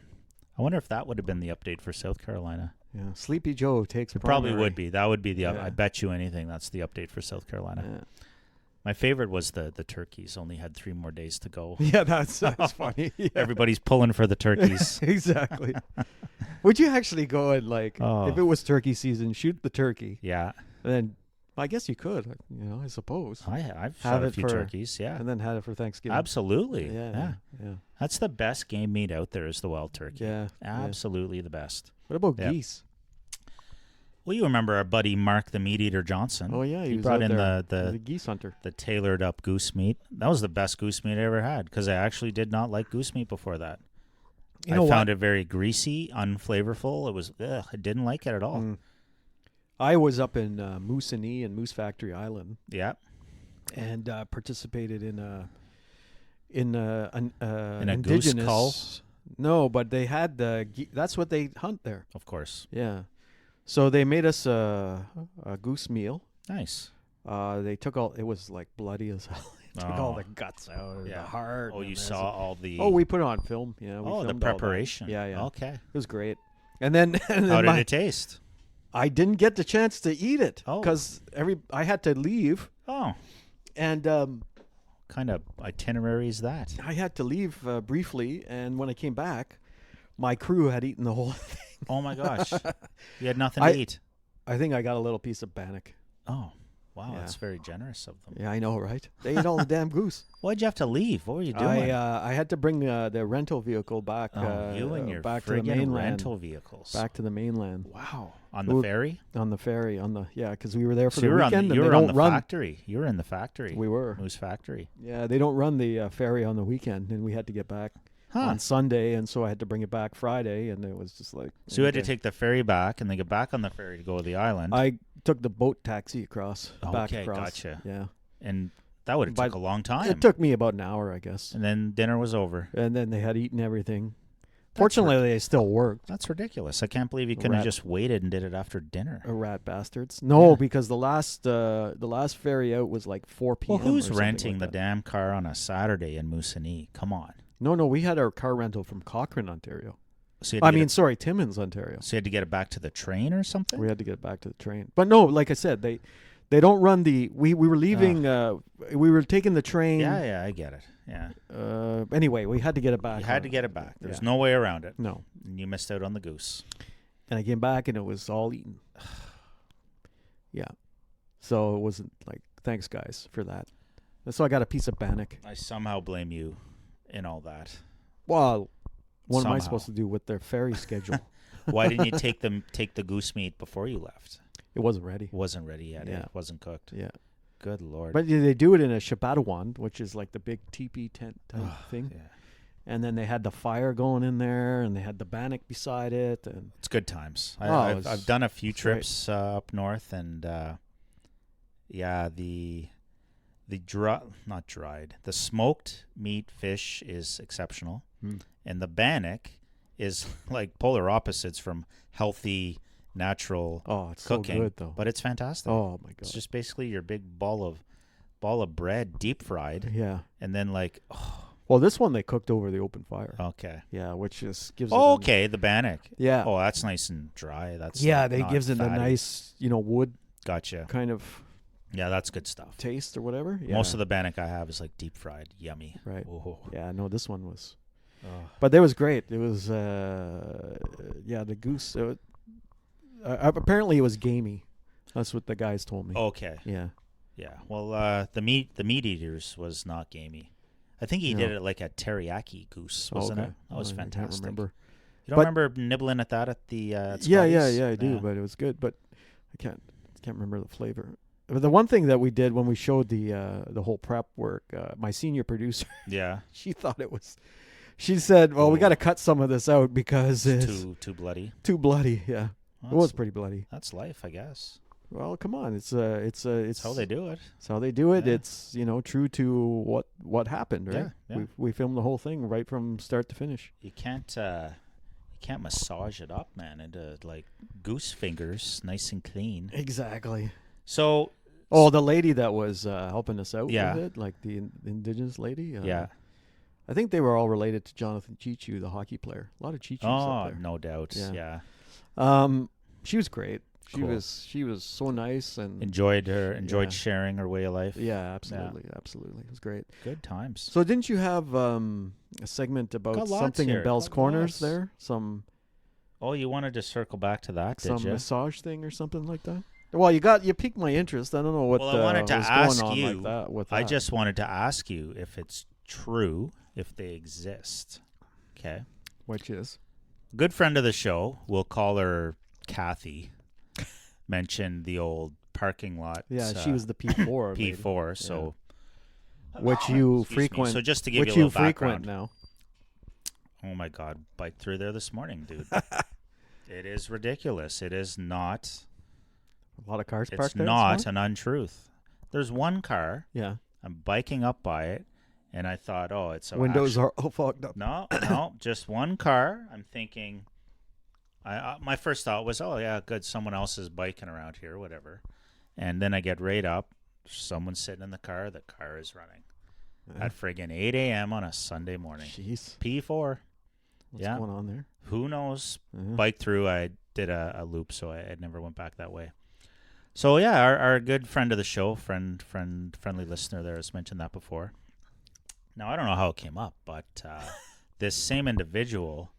I wonder if that would have been the update for South Carolina. Yeah. Sleepy Joe takes It probably primary. would be. That would be the. Yeah. I bet you anything. That's the update for South Carolina. Yeah. My favorite was the turkeys. Only had 3 more days to go. Yeah, that's funny. Yeah. Everybody's pulling for the turkeys. Exactly. Would you actually go and like, Oh. if it was turkey season, shoot the turkey, Yeah, and then I guess you could, I suppose, I've Have shot a it few for- turkeys. Yeah, and then had it for Thanksgiving. absolutely. Yeah. That's the best game meat out there is the wild turkey. Yeah. Absolutely the best. What about Yeah. geese? Well, you remember our buddy Mark the Meat Eater Johnson. Oh yeah, he was brought out in there. the the geese hunter. the tailored up goose meat. That was the best goose meat I ever had because I actually did not like goose meat before that. You I know found what? it very greasy, unflavorful. It was, I didn't like it at all. Mm. I was up in Moosonee and Moose Factory Island Yeah. and participated in an In a indigenous. goose cull? No, but they had that's what they hunt there. Of course. Yeah, so they made us a goose meal. Nice. They took all. It was like bloody as hell. They took all the guts out, Yeah. the heart. Oh, and you this saw all the. Oh, we put it on film. Yeah. We Oh, the filmed all that. preparation. Yeah, yeah. Okay. It was great. And then, How did it taste? I didn't get the chance to eat it Oh. because I had to leave, Oh, and kind of itinerary is that? I had to leave briefly. And when I came back, my crew had eaten the whole thing. Oh my gosh, you had nothing I- to eat. I think I got a little piece of bannock. Oh, wow, Yeah. that's very generous of them. Yeah, I know, right? They ate all the damn goose. Why'd you have to leave? What were you doing? I had to bring the rental vehicle back. You and your back to the friggin' mainland. rental vehicles. Back to the mainland Wow, on the Ooh, ferry. on the ferry because we were there for So the you were on weekend the, and you they were on don't the run. factory. You were in the factory. We were. Moose Factory. Yeah, they don't run the ferry on the weekend, and we had to get back. on Sunday, and so I had to bring it back Friday, and it was just like. So you had to take the ferry back and then get back on the ferry to go to the island. I took the boat taxi across, back Okay, across. gotcha. Yeah. And that would have took a long time. It took me about an hour, I guess. And then dinner was over. And then they had eaten everything. Fortunately, they still worked. That's ridiculous. I can't believe you couldn't have just waited and did it after dinner. Rat bastards. No, because the last ferry out was like 4 p.m. Well, who's or renting like the damn car on a Saturday in Moosonee? Come on. No, we had our car rental from Cochrane, Ontario. So Timmins, Ontario. So you had to get it back to the train or something? We had to get it back to the train. But no, like I said, they don't run the. We were leaving. We were taking the train. Yeah, I get it. Yeah. Anyway, we had to get it back. You had to get it back. There's no way around it. No. And you missed out on the goose. And I came back and it was all eaten. Yeah. So it wasn't like, thanks guys for that. And so I got a piece of bannock. I somehow blame you in all that. Well, what am I Somehow. supposed to do with their ferry schedule? Why didn't you take the goose meat before you left? It wasn't ready. It wasn't ready yet. Yeah. It wasn't cooked. Yeah. Good Lord. But they do it in a Shabatawan, which is like the big teepee tent type thing. Yeah. And then they had the fire going in there, and they had the bannock beside it, and It's good times. I've done a few trips up north, and the the smoked meat fish is exceptional, and the bannock is like polar opposites from healthy, natural it's cooking. so good though. But it's fantastic. Oh my god! It's just basically your big ball of bread, deep fried, Yeah. and then like, Well, this one they cooked over the open fire. okay. Yeah, which just gives. Okay, the bannock. Yeah. Oh, that's nice and dry. That's Yeah, they not gives it a fatty. nice, wood Gotcha. kind of Yeah, that's good stuff. taste or whatever. Yeah. Most of the bannock I have is like deep fried, yummy. Right. Oh. Yeah, no, this one was. Oh. But it was great. It was, the goose. Apparently, it was gamey. That's what the guys told me. Okay. Yeah. Yeah. Well, the meat eaters was not gamey. I think he did it like a teriyaki goose, wasn't it? That was fantastic. I can't remember. You don't remember nibbling at that at the at Yeah, Scotty's? I do. But it was good. But I can't remember the flavor. But the one thing that we did when we showed the whole prep work, my senior producer, Yeah. she thought it was. She said, "Well, we got to cut some of this out because it's too bloody. too bloody." Yeah, Well, it was pretty bloody. That's life, I guess. Well, come on, it's It's how they do it. It's how they do it. Yeah. It's true to what happened, right? Yeah. We filmed the whole thing right from start to finish. You can't massage it up, man, into like goose fingers, nice and clean. Exactly. So, the lady that was helping us out Yeah. with it, like the indigenous lady. yeah. I think they were all related to Jonathan Chichu, the hockey player. A lot of Chichus up there. No doubt. Yeah. Yeah. She was great. She Cool. was so nice and Enjoyed Yeah. sharing her way of life. yeah, absolutely. It was great. Good times. So didn't you have a segment about Got lots something here. in Bell's Got Corners lots. there? Some Oh, you wanted to circle back to that, did you? massage thing or something like that? Well, you piqued my interest. I don't know what Well, I wanted to was ask going on you. like that with I that. just wanted to ask you if it's true, if they exist. Okay. Which is Good friend of the show, we'll call her Kathy, mentioned the old parking lot. she was the P4 lady, P4. So, which you Excuse me. frequent. So just to give which you a you little frequent background. now. Oh my God, biked through there this morning, dude. It is ridiculous. It is not. A lot of cars It's parked there. not this morning? an untruth. There's one car. Yeah. I'm biking up by it, and I thought, oh, it's a Windows are all fogged up. No, just one car. I'm thinking. My first thought was, oh yeah, good. Someone else is biking around here, whatever. And then I get right up. Someone's sitting in the car. The car is running at friggin' 8 a.m. on a Sunday morning. Jeez. P4. What's Yeah. going on there? Who knows? Yeah. Bike through. I did a loop, so I never went back that way. So yeah, our good friend of the show, friendly listener there has mentioned that before. Now I don't know how it came up, but this same individual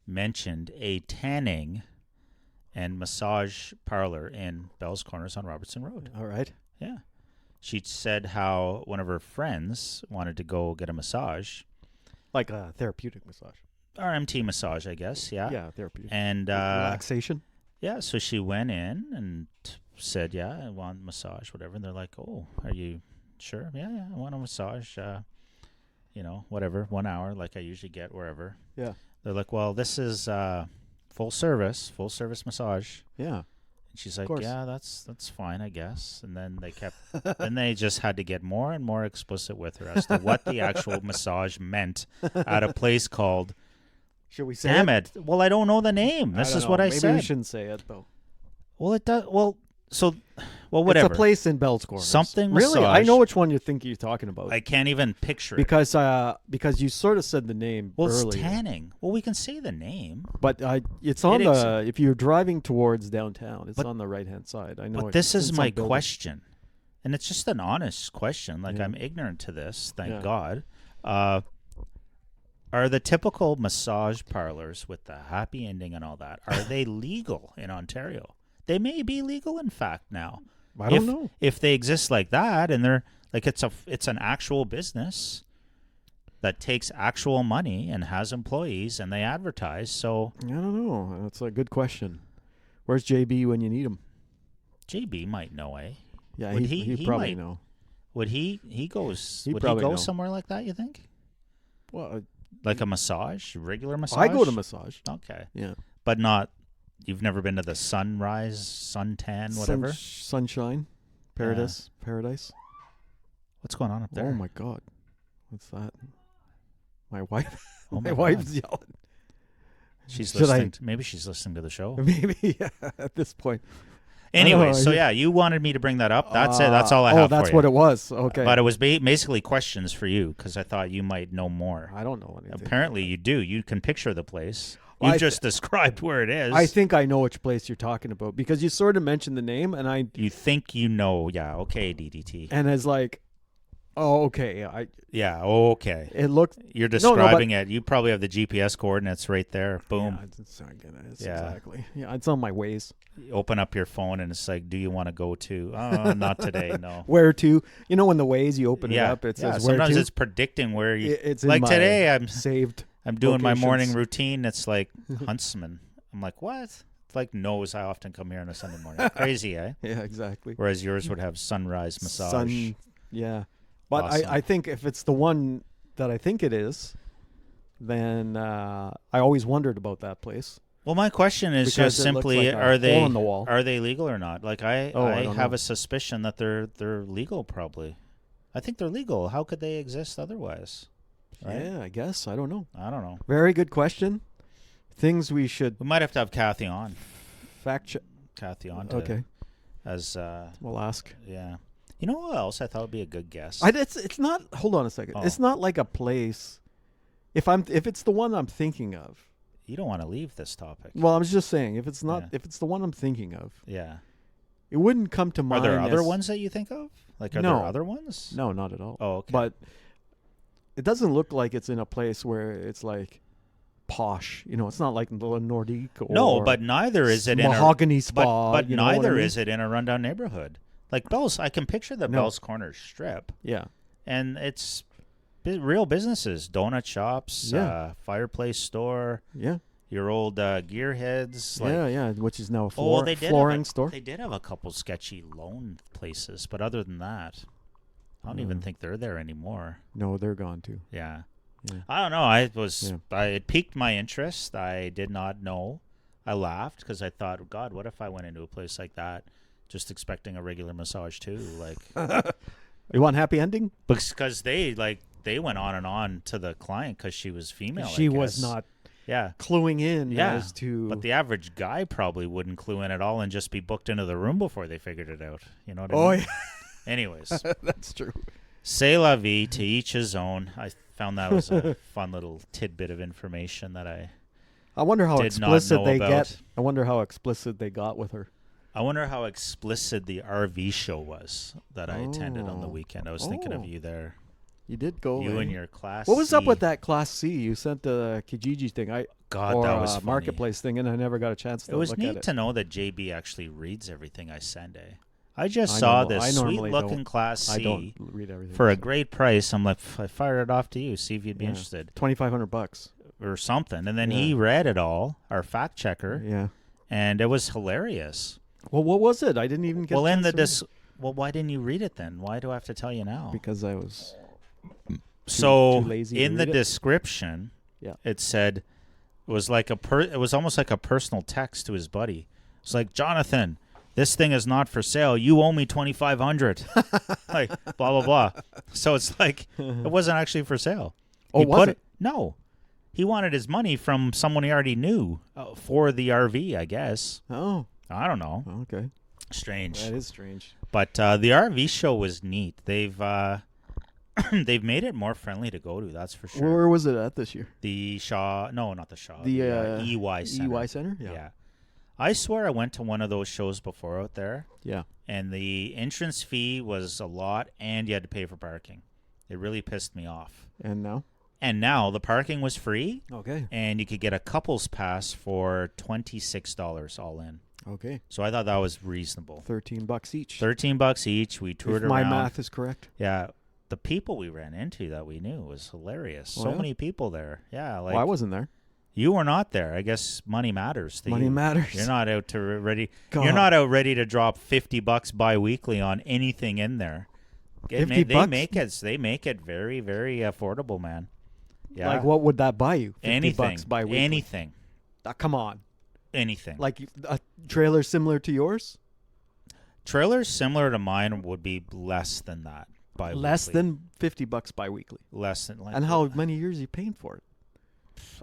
mentioned a tanning and massage parlor in Bell's Corners on Robertson Road. All right. Yeah. She said how one of her friends wanted to go get a massage, Like a therapeutic massage. RMT massage, I guess. Yeah. Yeah, therapeutic. And relaxation. yeah, so she went in and said, "Yeah, I want a massage, whatever." And they're like, "Oh, are you sure?" Yeah, I want a massage. whatever, 1 hour, like I usually get wherever. Yeah. They're like, well, this is full service massage. Yeah. And she's like, course. yeah, that's fine, I guess. And then then they just had to get more and more explicit with her as to what the actual massage meant at a place called. Should we say Damn it! Well, I don't know the name. This is what I said. said. Maybe we shouldn't say it though. Well, it does. Well, whatever. It's a place in Bell's Corners. Something really. I massage. know which one you're talking about. I can't even picture it. Because you sort of said the name Well, earlier. it's tanning. Well, we can say the name. But it's on It the if you're driving towards downtown, it's on the right hand side. I know. But this is it's my some building. question, and it's just an honest question. Like, Yeah. I'm ignorant to this. Thank Yeah. God. Are the typical massage parlors with the happy ending and all that, are they legal in Ontario? They may be legal, in fact, now. I don't know. If they exist like that, and they're like it's an actual business that takes actual money and has employees and they advertise. So I don't know. That's a good question. Where's JB when you need him? JB might know, eh? Yeah, Would he he probably might know. Would he goes? He'd Would he probably go know. somewhere like that? You think? Well, Like a massage, regular massage? I go to massage. Okay, Yeah. but not. You've never been to the sunrise, suntan, whatever. Sunshine, paradise. What's going on up there? Oh my God, what's that? My wife. Oh my my wife's yelling. She's Should I- listening. Maybe she's listening to the show. Maybe yeah, at this point. Anyway, know, so yeah. yeah, you wanted me to bring that up. That's it. That's all I have Oh, that's for you. what it was. Okay. But it was basically questions for you because I thought you might know more. I don't know anything. Apparently, you do. You can picture the place. Well, You I just described where it is. I think I know which place you're talking about because you sort of mentioned the name, and you think you know. Yeah. Okay, DDT. it's like, oh, okay. Yeah. Okay. It looked. You're No, describing it. You probably have the GPS coordinates right there. Boom. Yeah, it's not gonna. It's Yeah. Exactly. Yeah, it's on my ways. You open up your phone and it's like, do you want to go to? Not today. No. Where to? You know, when the ways you open it Yeah. up, it Yeah. says where Sometimes to. it's predicting where you. It's in like my today, I'm saved. doing my morning locations. routine. It's like Huntsman. I'm like, what? It's like knows I often come here on a Sunday morning. Crazy, eh? Yeah, exactly. Whereas yours would have sunrise massage. Sun. Yeah, but Awesome. I think if it's the one that I think it is, then I always wondered about that place. Well, my question is Because just it looks simply: like a are hole they in the wall. are they legal or not? Like I I don't have know. a suspicion that they're legal. Probably, I think they're legal. How could they exist otherwise? Right? Yeah, I guess I don't know. I don't know. Very good question. Things we should We might have to have Kathy on. fact check. Kathy on. To, Okay, As we'll ask. yeah. You know what else I thought would be a good guest? It's not. Hold on a second. Oh. It's not like a place. If it's the one I'm thinking of. You don't want to leave this topic. Well, I was just saying if it's not Yeah. if it's the one I'm thinking of, Yeah. it wouldn't come to Are mind. there other as- ones that you think of? Like, are No. there other ones? No, not at all. Oh, okay. But it doesn't look like it's in a place where it's like posh. You know, it's not like the Nordique or no, but neither is it in a mahogany spa. But you know what I neither mean? is it in a rundown neighborhood. Like Bell's, I can picture the No. Bell's Corner Strip, Yeah, and it's real businesses, donut shops, Yeah. fireplace store, yeah, your old gearheads. Like, yeah. Which is now a Oh, floor, they did flooring have store. They did have a couple sketchy loan places, but other than that, I don't even think they're there anymore. No, they're gone too. Yeah. Yeah. I don't know. It piqued my interest. I did not know. I laughed because I thought, God, what if I went into a place like that just expecting a regular massage too? Like, You want happy ending? because they went on and on to the client because she was female. I She was guess. not Yeah. cluing in Yeah. as to. But the average guy probably wouldn't clue in at all and just be booked into the room before they figured it out. You know what I oh, mean? yeah, Anyways, that's true. c'est la vie, to each his own. I found that was a fun little tidbit of information that I wonder how did not explicit know they about. get. I wonder how explicit they got with her. I wonder how explicit the RV show was that I attended on the Oh. weekend. I was thinking of Oh. you there. You did go. You eh? and your class. What was up C. with that Class C? You sent the Kijiji thing, God, or that was funny. Marketplace thing, and I never got a chance to It was look neat at it. to know that JB actually reads everything I send. I just I saw know- this I normally sweet-looking don't. Class I C don't read everything for a so. great price. I'm like, I fired it off to you. See if you'd be Yeah. interested $2,500. or something. And then Yeah. he read it all, our fact checker, Yeah. and it was hilarious. Well, what was it? I didn't even get. Well, a in chance the to read well, why didn't you read it then? Why do I have to tell you now? it. Because I was So too lazy to in the read it? description, Yeah. it said it was like it was almost like a personal text to his buddy. It's like, Jonathan, this thing is not for sale. You owe me $2,500. Like blah blah blah. So it's like it wasn't actually for sale. Oh, He was put it? No, he wanted his money from someone he already knew for the RV. I guess. Oh, I don't know. okay. Strange. That is strange. But the RV show was neat. They've they've made it more friendly to go to. That's for sure. Where was it at this year? The Shaw, no, not the Shaw. The EY Center. EY Center? Yeah. Yeah. I swear I went to one of those shows before out there, Yeah. and the entrance fee was a lot, and you had to pay for parking. It really pissed me off. And now? And now the parking was free, Okay. and you could get a couple's pass for $26 all in. Okay. So I thought that was reasonable. $13 each. $13 each. We toured If my around. math is correct. Yeah. The people we ran into that we knew was hilarious. Oh, So yeah? many people there. Yeah. Like Well, I wasn't there. you were not there. I guess money matters to Money you. matters. You're not out to ready. God. You're not out ready to drop $50 bi-weekly on anything in there. $50? They make it very, very affordable, man. Yeah. Like, what would that buy you? $50 anything. bi-weekly. Anything. Come on. Anything. Like a trailer similar to yours? Trailers similar to mine would be less than that bi-weekly. Less than $50 bi-weekly. Less than like. And how many years are you paying for it?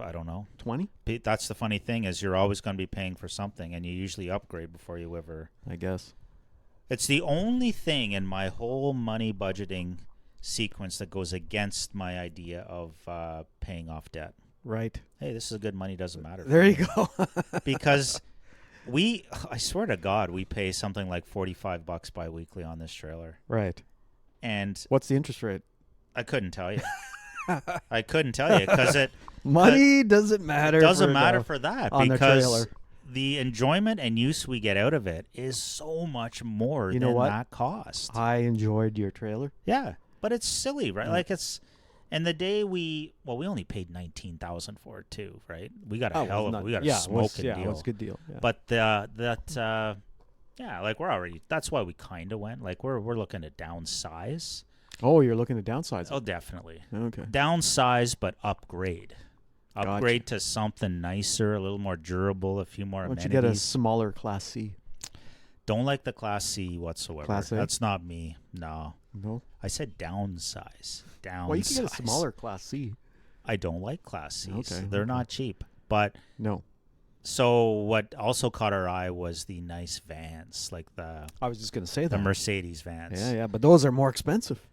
I don't know. 20? That's the funny thing is you're always going to be paying for something, and you usually upgrade before you ever. I guess. It's the only thing in my whole money budgeting sequence that goes against my idea of paying off debt. Right. Hey, this is a good money doesn't matter. There you go. Because I swear to God, we pay something like $45 bi-weekly on this trailer. Right. And What's the interest rate? I couldn't tell you. I couldn't tell you because it Money doesn't matter. doesn't matter for that on the because trailer. the enjoyment and use we get out of it is so much more You know than what? that cost. I enjoyed your trailer. Yeah, but it's silly, right? Yeah. Like it's, and the day we only paid $19,000 for it too, right? We got a hell of not- we got a yeah, smoking it deal. was a good deal. Yeah. But yeah, like we're already. That's why we kind of went. Like we're looking to downsize. Oh, you're looking to downsize. Oh, definitely Okay. downsize, but upgrade. Gotcha. Upgrade to something nicer, a little more durable, a few more Why don't amenities. you get a smaller Class C? Don't like the Class C whatsoever. Class A? That's not me. No. No. I said downsize. Downsize. Well, you can get a smaller Class C. I don't like Class C's. Okay, They're okay. not cheap. But No. so what also caught our eye was the nice vans, like the I was just going to say the that. Mercedes vans. Yeah, yeah, but those are more expensive.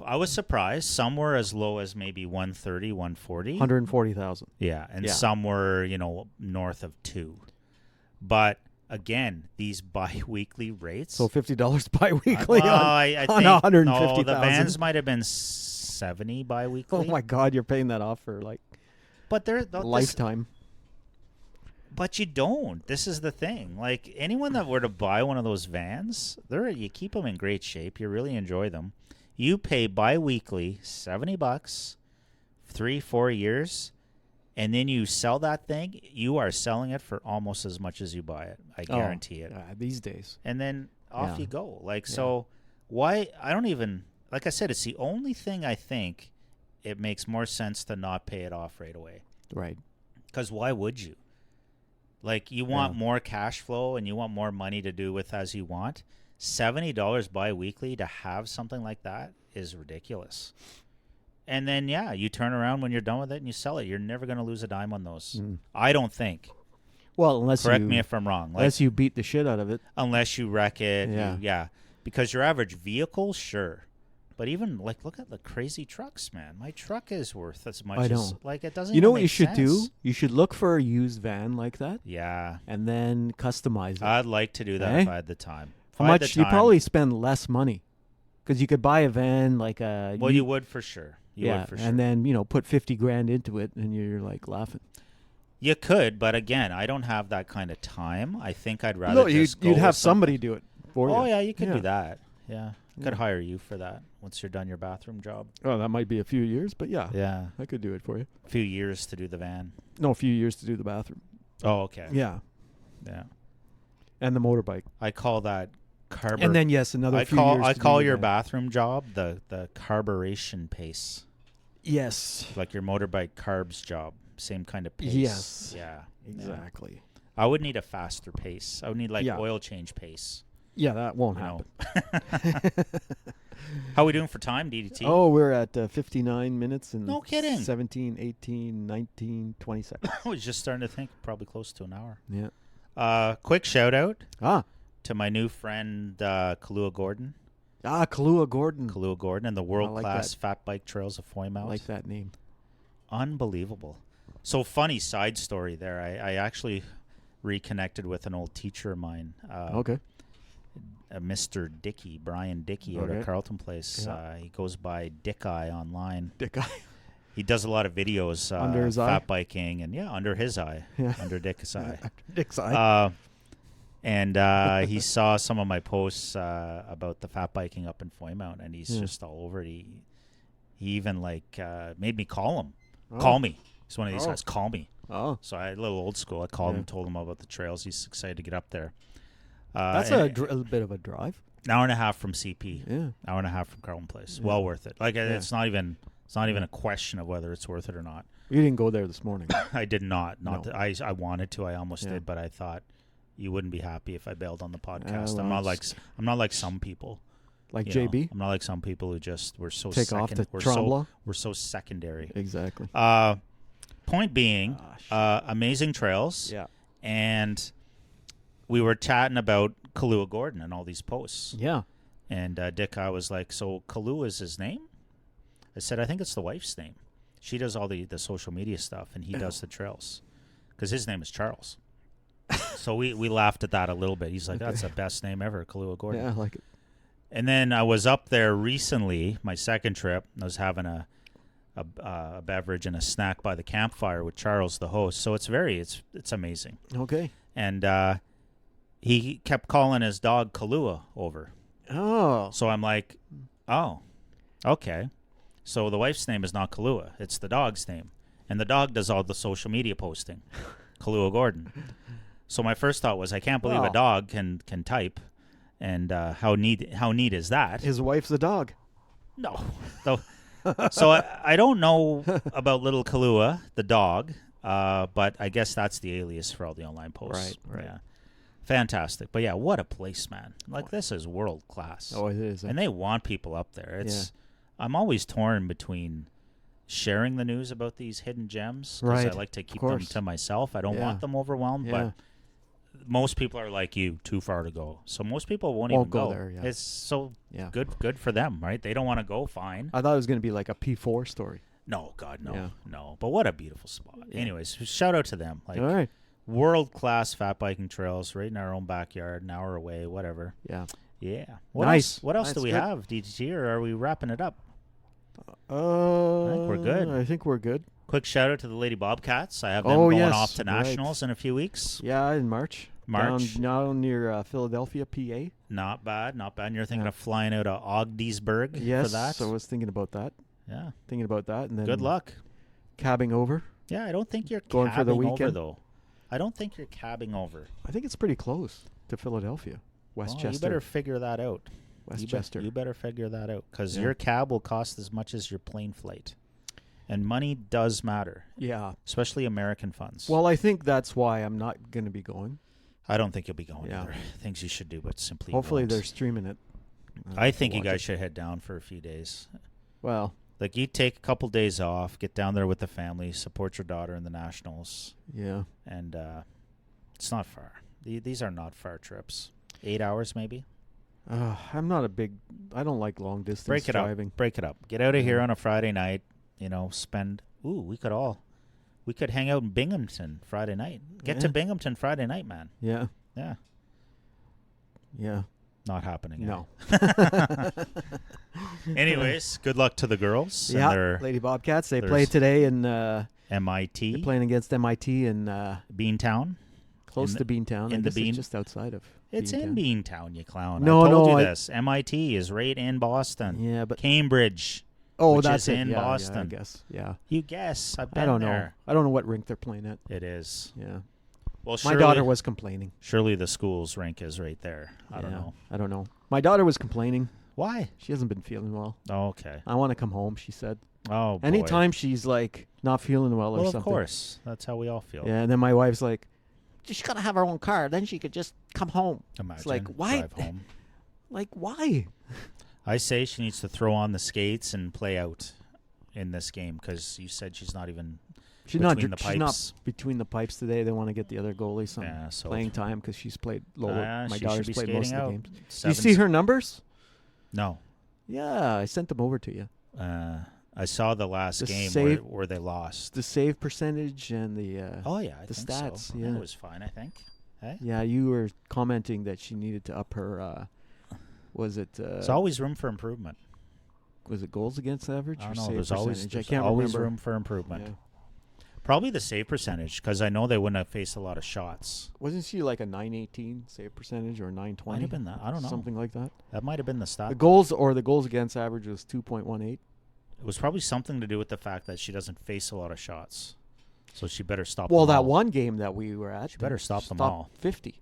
I was surprised. Some were as low as maybe 130, 140. 140,000. Yeah, and Yeah. some were, north of 2. But again, these bi-weekly rates. So $50 bi-weekly I on think 150,000. No, the vans might have been 70 bi-weekly. Oh my God, you're paying that off for like But they're lifetime. But you don't. This is the thing. Like anyone that were to buy one of those vans, you keep them in great shape. You really enjoy them. You pay bi-weekly $70, 3-4 years, and then you sell that thing. You are selling it for almost as much as you buy it. I guarantee it. These days. And then off Yeah. you go. Like so, why? I don't even. Like I said, it's the only thing I think it makes more sense to not pay it off right away. Right. Because why would you? Like you want more cash flow and you want more money to do with as you want. $70 bi-weekly to have something like that is ridiculous. And then you turn around when you're done with it and you sell it. You're never going to lose a dime on those. I don't think. Well, unless Correct you me if I'm wrong. Like, unless you beat the shit out of it. unless you wreck it. Yeah. Because your average vehicle, sure. But even look at the crazy trucks, man. My truck is worth as much I know. as it doesn't. You know even what you make should do? sense. You should look for a used van like that Yeah, and then customize it. I'd like to do that Eh? if I had the time. If How I had much? the You time- probably spend less money because you could buy a van like a. Well, you would for sure. You would for sure. and then put 50 grand into it, and you're like laughing. You could, but again, I don't have that kind of time. I think I'd rather No, just go you'd with have something. somebody do it for you. Oh yeah, you could Yeah. do that. Yeah, I could Yeah. hire you for that once you're done your bathroom job. Oh, that might be a few years, but yeah, Yeah, I could do it for you. a few years to do the van. No, a few years to do the bathroom. Oh, okay. Yeah, Yeah. and the motorbike. I call that And then yes, another I few years. I to call do your that. bathroom job the carburation pace, Yes. like your motorbike carbs job. Same kind of pace. Yes. Yeah. Exactly. Yeah. I would need a faster pace. I would need like Yeah. oil change pace. Yeah, that won't You know. happen. How are we doing for time, DDT? Oh, we're at 59 minutes and No kidding. 17, 18, 19, 20 seconds. I was just starting to think probably close to an hour. Yeah. Quick shout out Ah. to my new friend Kahlua Gordon. Kahlua Gordon. Kahlua Gordon and the world-class that. fat bike trails of I Foymouth. like that name. Unbelievable. So funny side story there. I actually reconnected with an old teacher of mine. Okay. Mr. Dickey, Brian Dickey out Okay. at Carlton Place. Yeah. He goes by Dick Eye online. Dick Eye. He does a lot of videos Under his fat eye? biking and under his eye, Yeah. under Dick's eye. Dick's eye. And he saw some of my posts about the fat biking up in Foymount, and he's just all over it. He even made me call him. Call me. He's one of these guys. Call me. Oh. So I a little old school. I called him, told him about the trails. He's excited to get up there. That's and a bit of a drive. an hour and a half from CP. Yeah. Hour and a half from Carlton Place. Yeah. Well worth it. It's not even a question of whether it's worth it or not. You didn't go there this morning. I did not. No. I wanted to. I almost Yeah. did, but I thought you wouldn't be happy if I bailed on the podcast. well, I'm not like some people. Like you know. JB? I'm not like some people who just were so Take off the Tremblant? we're so secondary. Exactly. Point being, amazing trails. Yeah. And we were chatting about Kahlua Gordon and all these posts. Yeah. And Dick, I was like, so Kahlua is his name? I said, I think it's the wife's name. She does all the social media stuff, and he does the trails. Because his name is Charles. So we laughed at that a little bit. He's like, that's the best name ever, Kahlua Gordon. Yeah, I like it. And then I was up there recently, my second trip. I was having a beverage and a snack by the campfire with Charles, the host. So it's amazing. Okay. And he kept calling his dog Kahlua over. Oh. So I'm like, oh, okay. So the wife's name is not Kahlua. It's the dog's name. And the dog does all the social media posting. Kahlua Gordon. So my first thought was, I can't believe a dog can type. And how neat is that? His wife's a dog. No. So I don't know about little Kahlua, the dog, but I guess that's the alias for all the online posts. Right. Yeah. Fantastic. But yeah, what a place, man. Like, this is world class. Oh, it is. And they want people up there. I'm always torn between sharing the news about these hidden gems, because Right. I like to keep them to myself. I don't want them overwhelmed, but most people are like you, too far to go. So most people won't even go there. Yeah. It's so good for them, right? They don't want to go, fine. I thought it was going to be like a P4 story. No, God, no. Yeah. No. But what a beautiful spot. Yeah. Anyways, shout out to them. Like, All right. world-class fat biking trails right in our own backyard, an hour away, whatever. Yeah. Yeah. Nice. What else Nice, do we good. have, DTT, or are we wrapping it up? I think we're good. I think we're good. Quick shout out to the Lady Bobcats. I have them Oh, going yes, off to right. nationals in a few weeks. Yeah, in March. March. Down near Philadelphia, PA. Not bad, not bad. And you're thinking of flying out of Ogdensburg Yes. for that? I was thinking about that. Yeah. And then Good luck. cabbing over. Yeah, I don't think you're Going for the cabbing over, weekend? though. I don't think you're cabbing over. I think it's pretty close to Philadelphia. Westchester. Well, you better figure that out. Westchester. You better figure that out, because Yeah. your cab will cost as much as your plane flight. And money does matter, Yeah. especially American funds. Well, I think that's why I'm not going to be going. I don't think you'll be going Yeah. either. Things you should do, but simply Hopefully won't. they're streaming it. I think you watch guys it. should head down for a few days. Well, Like, you take a couple days off, get down there with the family, support your daughter in the Nationals, yeah. and it's not far. These are not far trips. 8 hours maybe. I'm not a big. I don't like long distance Break it driving. up. Break it up. Get out of here Yeah. on a Friday night. Spend. Ooh, we could hang out in Binghamton Friday night. Get to Yeah. Binghamton Friday night, man. Yeah. Yeah. Yeah. Not happening. No. Anyways, good luck to the girls. Yeah. And their Lady Bobcats. They there's play today in. MIT. They're playing against MIT in Beantown. close to Beantown. in I the guess Bean- it's just outside of. It's in Beantown, you clown. No, I told no, you this. MIT is right in Boston. Yeah, but Cambridge. oh, which that's is it. in Yeah, Boston. Yeah, I guess. Yeah. You guess. I've been I don't there. know. I don't know what rink they're playing at. It is. Yeah. Well, My daughter was complaining. Surely the school's rink is right there. I don't know. I don't know. My daughter was complaining. Why? She hasn't been feeling well. Oh, okay. I want to come home, she said. Oh, boy. Anytime she's like not feeling well or Well, something. of course. That's how we all feel. Yeah, and then my wife's like, she's got to have her own car. Then she could just come home. Imagine. It's like, why? Drive home. Like, why? I say she needs to throw on the skates and play out in this game because you said she's not even She's between not, the she's not pipes. between the pipes today. They want to get the other goalie some Yeah, so playing time because she's played lower. My she daughter's should be played most skating of the out. games. You Seven see her numbers? No. Yeah, I sent them over to you. I saw the last The game save- where they lost. The save percentage and the Oh, yeah. I the think stats, So. yeah. It was fine, I think. Hey? yeah, you were commenting that she needed to up her. Was it? There's always room for improvement. Was it goals against average I or don't know. save There's percentage? always, I can't always remember. room for improvement. Yeah. Probably the save percentage because I know they wouldn't have faced a lot of shots. Wasn't she like a 918 save percentage or 920? Might have been that. I don't know. Something like that. That might have been the stat. The goals against average was 2.18. It was probably something to do with the fact that she doesn't face a lot of shots. So she better stop Well, them that all. one game that we were at, She better stop them stopped all. 50.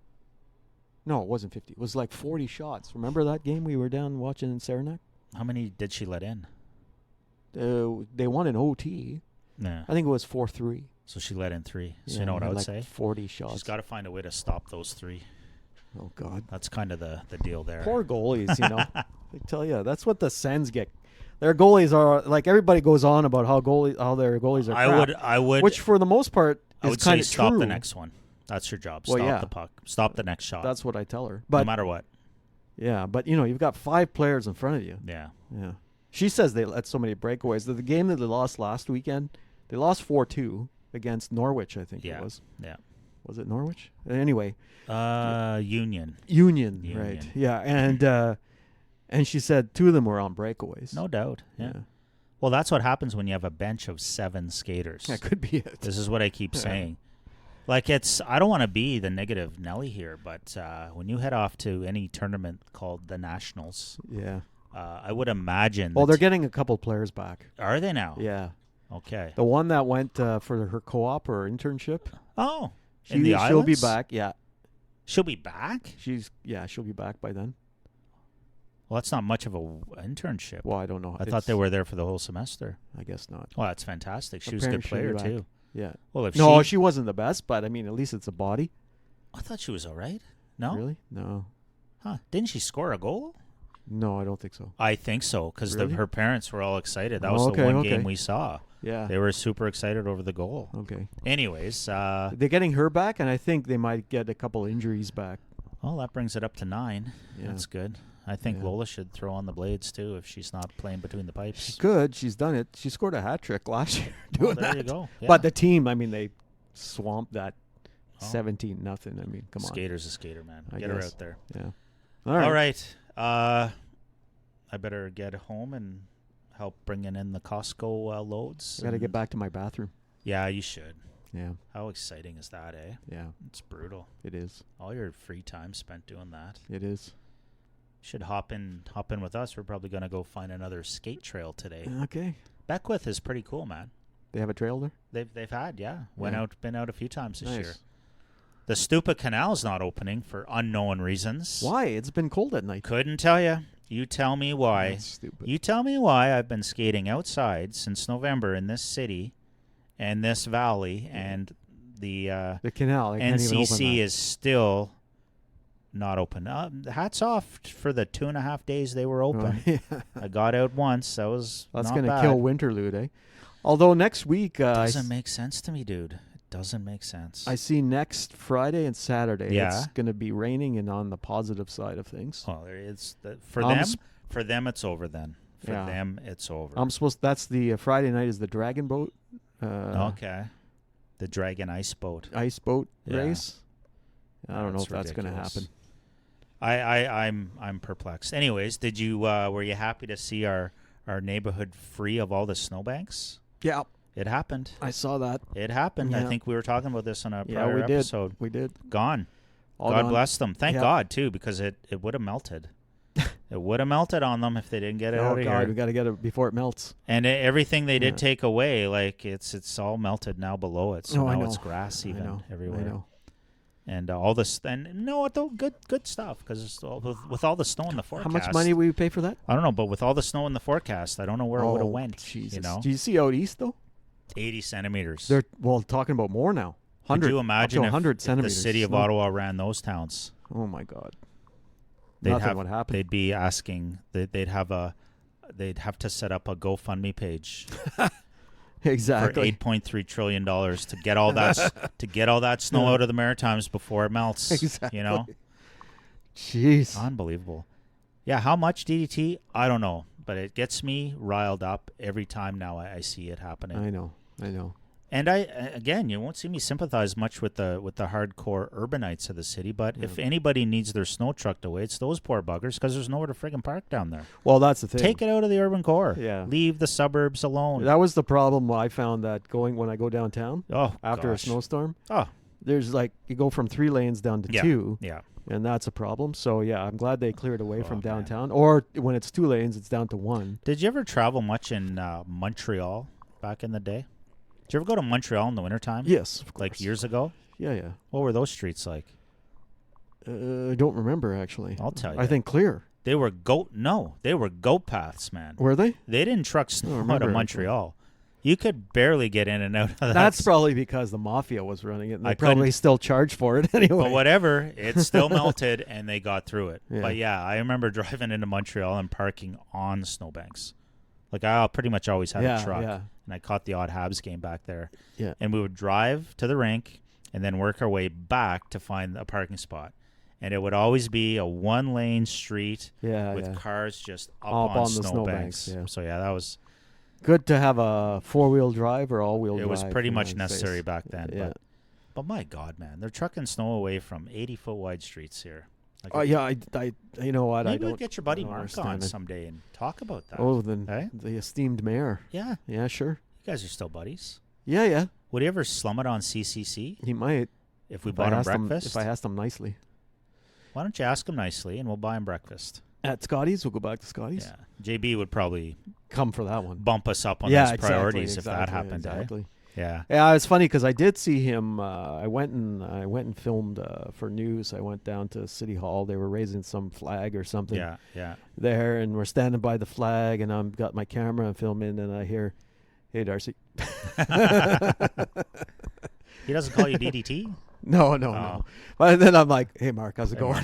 No, it wasn't 50. It was like 40 shots. Remember that game we were down watching in Saranac? How many did she let in? They won an OT. Nah. I think it was 4-3. So she let in 3. So Yeah, you know what I had would like say? 40 shots. She's got to find a way to stop those 3. Oh, God. That's kind of the deal there. Poor goalies, you know. I tell you, that's what the Sens get. Their goalies are like everybody goes on about how their goalies are crap, I would. which for the most part I is would say kind of stop true. the next one. That's your job. Well, Stop yeah. the puck. Stop the next shot. That's what I tell her. no But matter what. yeah, but you know, you've got 5 players in front of you. Yeah. Yeah. She says they let so many breakaways. The game that they lost last weekend, they lost 4-2 against Norwich, I think Yeah. it was. Yeah. Was it Norwich? Anyway, Union. Union, Union. right. Yeah, and she said 2 of them were on breakaways. No doubt. Yeah. Well, that's what happens when you have a bench of 7 skaters. That could be it. This is what I keep Yeah. saying. Like I don't want to be the negative Nelly here, but when you head off to any tournament called the Nationals, Yeah. I would imagine. Well, they're getting a couple players back. Are they now? Yeah. Okay. The one that went for her co-op or internship, Oh, in the she'll be islands? back. Yeah. She'll be back? She'll be back by then. Well, that's not much of a internship. Well, I don't know. I thought they were there for the whole semester. I guess not. Well, that's fantastic. She was a good Apparently she'll player, be too. Yeah. Well, if No, she wasn't the best, but I mean, at least it's a body. I thought she was all right. No? Really? No. Huh. Didn't she score a goal? No, I don't think so. I think so, because Really? her parents were all excited. That Oh, was okay, the one okay. game we saw. Yeah. They were super excited over the goal. Okay. Anyways, They're getting her back, and I think they might get a couple injuries back. well, that brings it up to 9. Yeah. That's good. I think Yeah. Lola should throw on the blades, too, if she's not playing between the She pipes. could. She's done it. She scored a hat trick last year Well, doing there that. you go. Yeah. But the team, I mean, they swamped that Oh. 17-0. I mean, come on. Skater's a skater, man. I Get her guess. out there. Yeah. All right. I better get home and help bringing in the Costco loads. I got to get and- back to my bathroom. Yeah, you should. Yeah. How exciting is that, eh? Yeah. It's brutal. It is. All your free time spent doing that. It is. Should hop in with us. We're probably gonna go find another skate trail today. Okay. Beckwith is pretty cool, man. They have a trail there? They've had, yeah. Yeah. Been out a few times this Nice. year. The Stupa Canal's not opening for unknown reasons. Why? It's been cold at night. Couldn't tell you. You tell me why. That's stupid. You tell me why I've been skating outside since November in this city and this valley, and the The canal. They can't even open NCC that. is still not open. Hats off for the 2.5 days they were open. Yeah. I got out once. That was That's not going to bad. kill Winterlude, eh? Although next week, Doesn't make sense to me, dude. It doesn't make sense. I see next Friday and Saturday Yeah. it's going to be raining and on the positive side of things. Well, there is for I'm them. sp- For them, it's over. Then for Yeah. them, it's over. That's the Friday night is the Dragon Boat Okay. The Dragon Ice Boat. ice boat Yeah. race. I don't know That's if that's going to ridiculous. happen. I'm perplexed. Anyways, did you were you happy to see our neighborhood free of all the snowbanks? Yeah, It happened. I saw that. It happened. I Yeah. think we were talking about this on a Yeah, prior we did. episode. We did. Gone. All God gone. bless them. Thank Yeah. God too, because it would have melted. It would have melted on them if they didn't get it Oh out of God, here. we got to get it before it melts. And everything they did Yeah. take away, like it's all melted now below it. So Oh, I now know. it's grass even I know. everywhere. I know. And all this, and no, though good stuff because with all the snow in the forecast. How much money will you pay for that? I don't know, but with all the snow in the forecast, I don't know where it would have went. Jesus. You know, Do you see out east though? 80 centimeters. They're talking about more now. 100. Could you imagine up to if 100 the centimeters city of snow. Ottawa ran those towns? Oh my God. They'd Nothing would happen. They'd be asking. They'd have to set up a GoFundMe page Exactly. for $8.3 trillion to get all that snow out of the Maritimes before it melts. Exactly. You know, Jeez. unbelievable. Yeah, how much DDT? I don't know, but it gets me riled up every time now I see it happening. I know. And again, you won't see me sympathize much with the hardcore urbanites of the city, but if anybody needs their snow trucked away, it's those poor buggers because there's nowhere to friggin' park down there. Well, that's the thing. Take it out of the urban core. Yeah. Leave the suburbs alone. That was the problem I found that when I go downtown after gosh. a snowstorm. Oh, There's you go from 3 lanes down to 2. Yeah. And that's a problem. So, yeah, I'm glad they cleared away from man. downtown. Or when it's 2 lanes, it's down to 1. Did you ever travel much in Montreal back in the day? Did you ever go to Montreal in the wintertime? Yes, of course. Like years ago? Yeah. What were those streets like? I don't remember, actually. I'll tell you. I think clear. They were goat paths, man. Were they? They didn't truck snow out remember, of Montreal. You could barely get in and out of that. That's probably because the mafia was running it. And I they probably couldn't- still charge for it anyway. But whatever, it still melted and they got through it. Yeah. But yeah, I remember driving into Montreal and parking on snowbanks. Like I pretty much always had a truck. Yeah. And I caught the odd Habs game back there. Yeah. And we would drive to the rink and then work our way back to find a parking spot. And it would always be a 1-lane street with cars just up on the snowbanks. snowbanks, yeah. So yeah, that was Good to have a 4-wheel drive or all-wheel drive. it was pretty in much those necessary days. back then. Yeah. But my God, man, they're trucking snow away from 80-foot wide streets here. Like Oh yeah, I you know what? maybe I don't we'll get your buddy I don't Mark understand on it. someday and talk about that. Oh, then Eh? the esteemed mayor. Yeah, Yeah, sure. you guys are still buddies. Yeah. Would he ever slum it on CCC He might. if we If bought I him asked him- breakfast? If I asked him nicely. Why don't you ask him nicely and we'll buy him breakfast? At Scotty's, we'll go back to Scotty's. Yeah, JB would probably Come for that one. bump us up on Yeah, those priorities if that happened. Exactly. Yeah. Yeah, it's funny because I did see him. I went and filmed for news. I went down to City Hall. They were raising some flag or something Yeah. there, and we're standing by the flag, and I've got my camera and filming, and I hear, "Hey, Darcy." He doesn't call you DDT? No. But then I'm like, "Hey, Mark, how's it going?"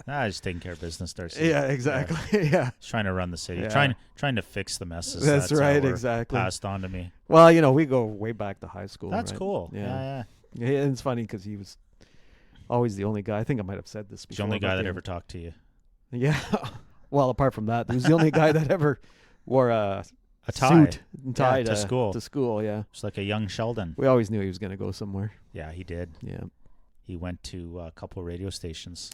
Nah, just taking care of business, Darcy. Yeah, exactly. Yeah. Just trying to run the city. Yeah. Trying to fix the messes. That's how right, were exactly. Passed on to me. Well, we go way back to high school. That's right? cool. Yeah. Yeah. And it's funny because he was always the only guy. I think I might have said this He's before. the only guy but that the- ever talked to you. Yeah. Well, apart from that, he was the only guy that ever wore a tie. suit and tie to school. To school, yeah. It's like a young Sheldon. We always knew he was going to go somewhere. Yeah, he did. Yeah. He went to a couple radio stations.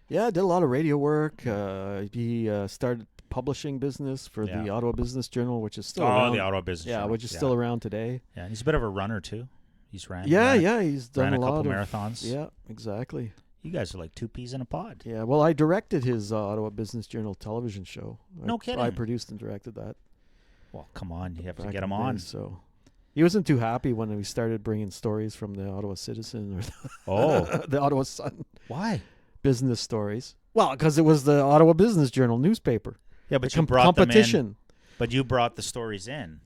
Yeah, did a lot of radio work. He started publishing business for Yeah. the Ottawa Business Journal, which is still around. The Ottawa Business. Yeah, Journal. which is still around today. Yeah, and he's a bit of a runner too. He's ran. He's done ran a lot couple of marathons. Yeah, exactly. You guys are like two peas in a pod. Yeah, well, I directed his Ottawa Business Journal television show. No kidding. I produced and directed that. Well, come on, you have to back get in him the on. days, so he wasn't too happy when we started bringing stories from the Ottawa Citizen or Oh, the Ottawa Sun why? business stories. Well, because it was the Ottawa Business Journal newspaper. Yeah, but The you brought competition. them in. But you brought the stories in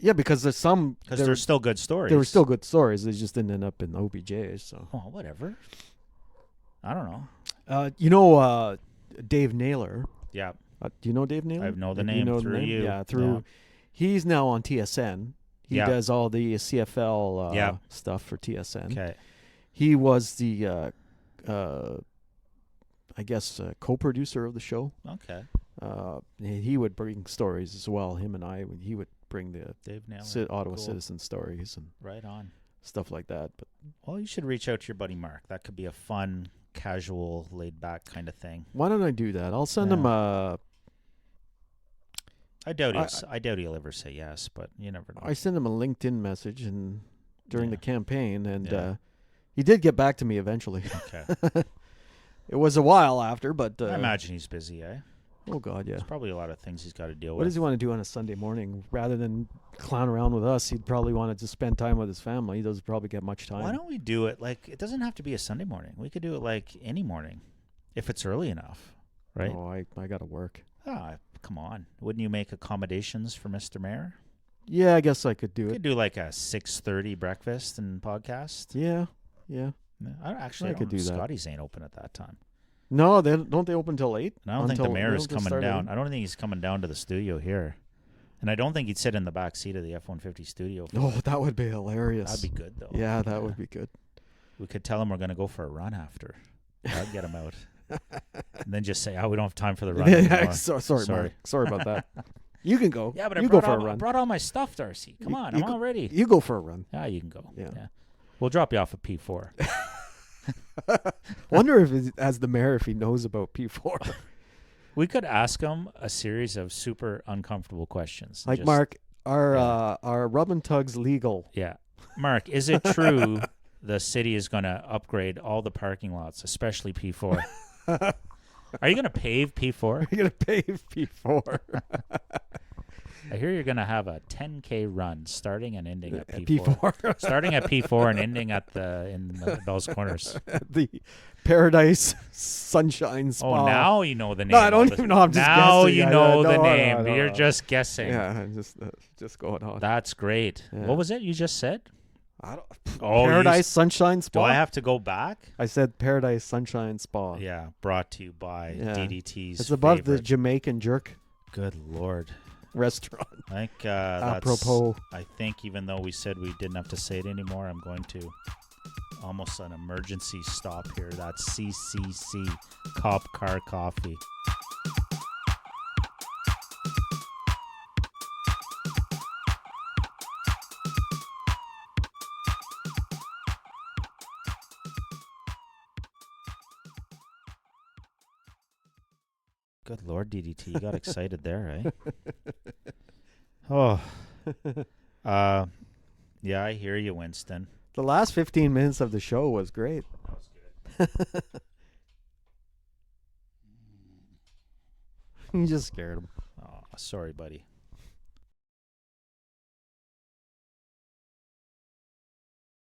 Yeah, because there's some because they're still good stories. They were still good stories. They just didn't end up in OBJs. So Oh, whatever. I don't know. Dave Naylor. Yeah, Do you know Dave Naylor? I know the Do name know through you. Yeah, through. Yeah. He's now on TSN. He Yeah. does all the CFL Yeah. stuff for TSN. Okay. He was the, I guess, co-producer of the show. Okay. He would bring stories as well. Him and he would bring the Dave Naylor. Ottawa Cool. Citizen stories and Right on. stuff like that. But Well, you should reach out to your buddy Mark. That could be a fun, casual, laid-back kind of thing. why don't I do that? I'll send him a. I doubt he'll ever say yes, but you never know. I sent him a LinkedIn message and during the Yeah. campaign, and Yeah. he did get back to me eventually. Okay. It was a while after, but I imagine he's busy, eh? Oh God, yeah. There's probably a lot of things he's got to deal What with. does he want to do on a Sunday morning rather than clown around with us? He'd probably want to just spend time with his family. He doesn't probably get much time. Why don't we do it like it doesn't have to be a Sunday morning. We could do it like any morning, if it's early enough, right? Oh, I got to work. Ah, come on. Wouldn't you make accommodations for Mr. Mayor? Yeah, I guess I could do We it. could do like a 6:30 breakfast and podcast. Yeah, yeah. I I could do that. Scotty's ain't open at that time. No, don't they open till 8? And I don't think the mayor is coming start at down. 8? I don't think he's coming down to the studio here. And I don't think he'd sit in the back seat of the F-150 studio. Oh, that would be hilarious. That'd be good, though. Yeah, that would be good. We could tell him we're going to go for a run after. That'd get him out. And then just say, we don't have time for the run anymore. Sorry, Mark. Sorry about that. You can go. Yeah, but you go for a run. I brought all my stuff, Darcy. Come on, I'm all ready. You go for a run. Yeah, you can go. Yeah. We'll drop you off at P4. Wonder if, as the mayor, if he knows about P4. We could ask him a series of super uncomfortable questions. Like, Mark, are rub and tugs legal? Yeah. Mark, is it true the city is going to upgrade all the parking lots, especially P4? Are you going to pave P4? Are you going to pave P4? I hear you're going to have a 10K run starting and ending at P4. P4. Starting at P4 and ending at in Bell's Corners. The Paradise Sunshine Spa. Oh, now you know the name. No, I don't even know. I'm just now guessing. you I know don't the know. name. No. You're just guessing. Yeah, I'm just going on. That's great. Yeah. What was it you just said? I don't, Oh, Paradise Sunshine Spa. Do I have to go back? I said Paradise Sunshine Spa. Yeah, brought to you by Yeah. DDT's. It's above the favorite. Jamaican Jerk Good Lord. restaurant. I think that's, Apropos. I think even though we said we didn't have to say it anymore, I'm going to almost an emergency stop here. That's CCC, Cop Car Coffee. Good Lord, DDT, you got excited there, eh? Oh. Yeah, I hear you, Winston. The last 15 minutes of the show was great. That was good. You just scared him. Oh, sorry, buddy.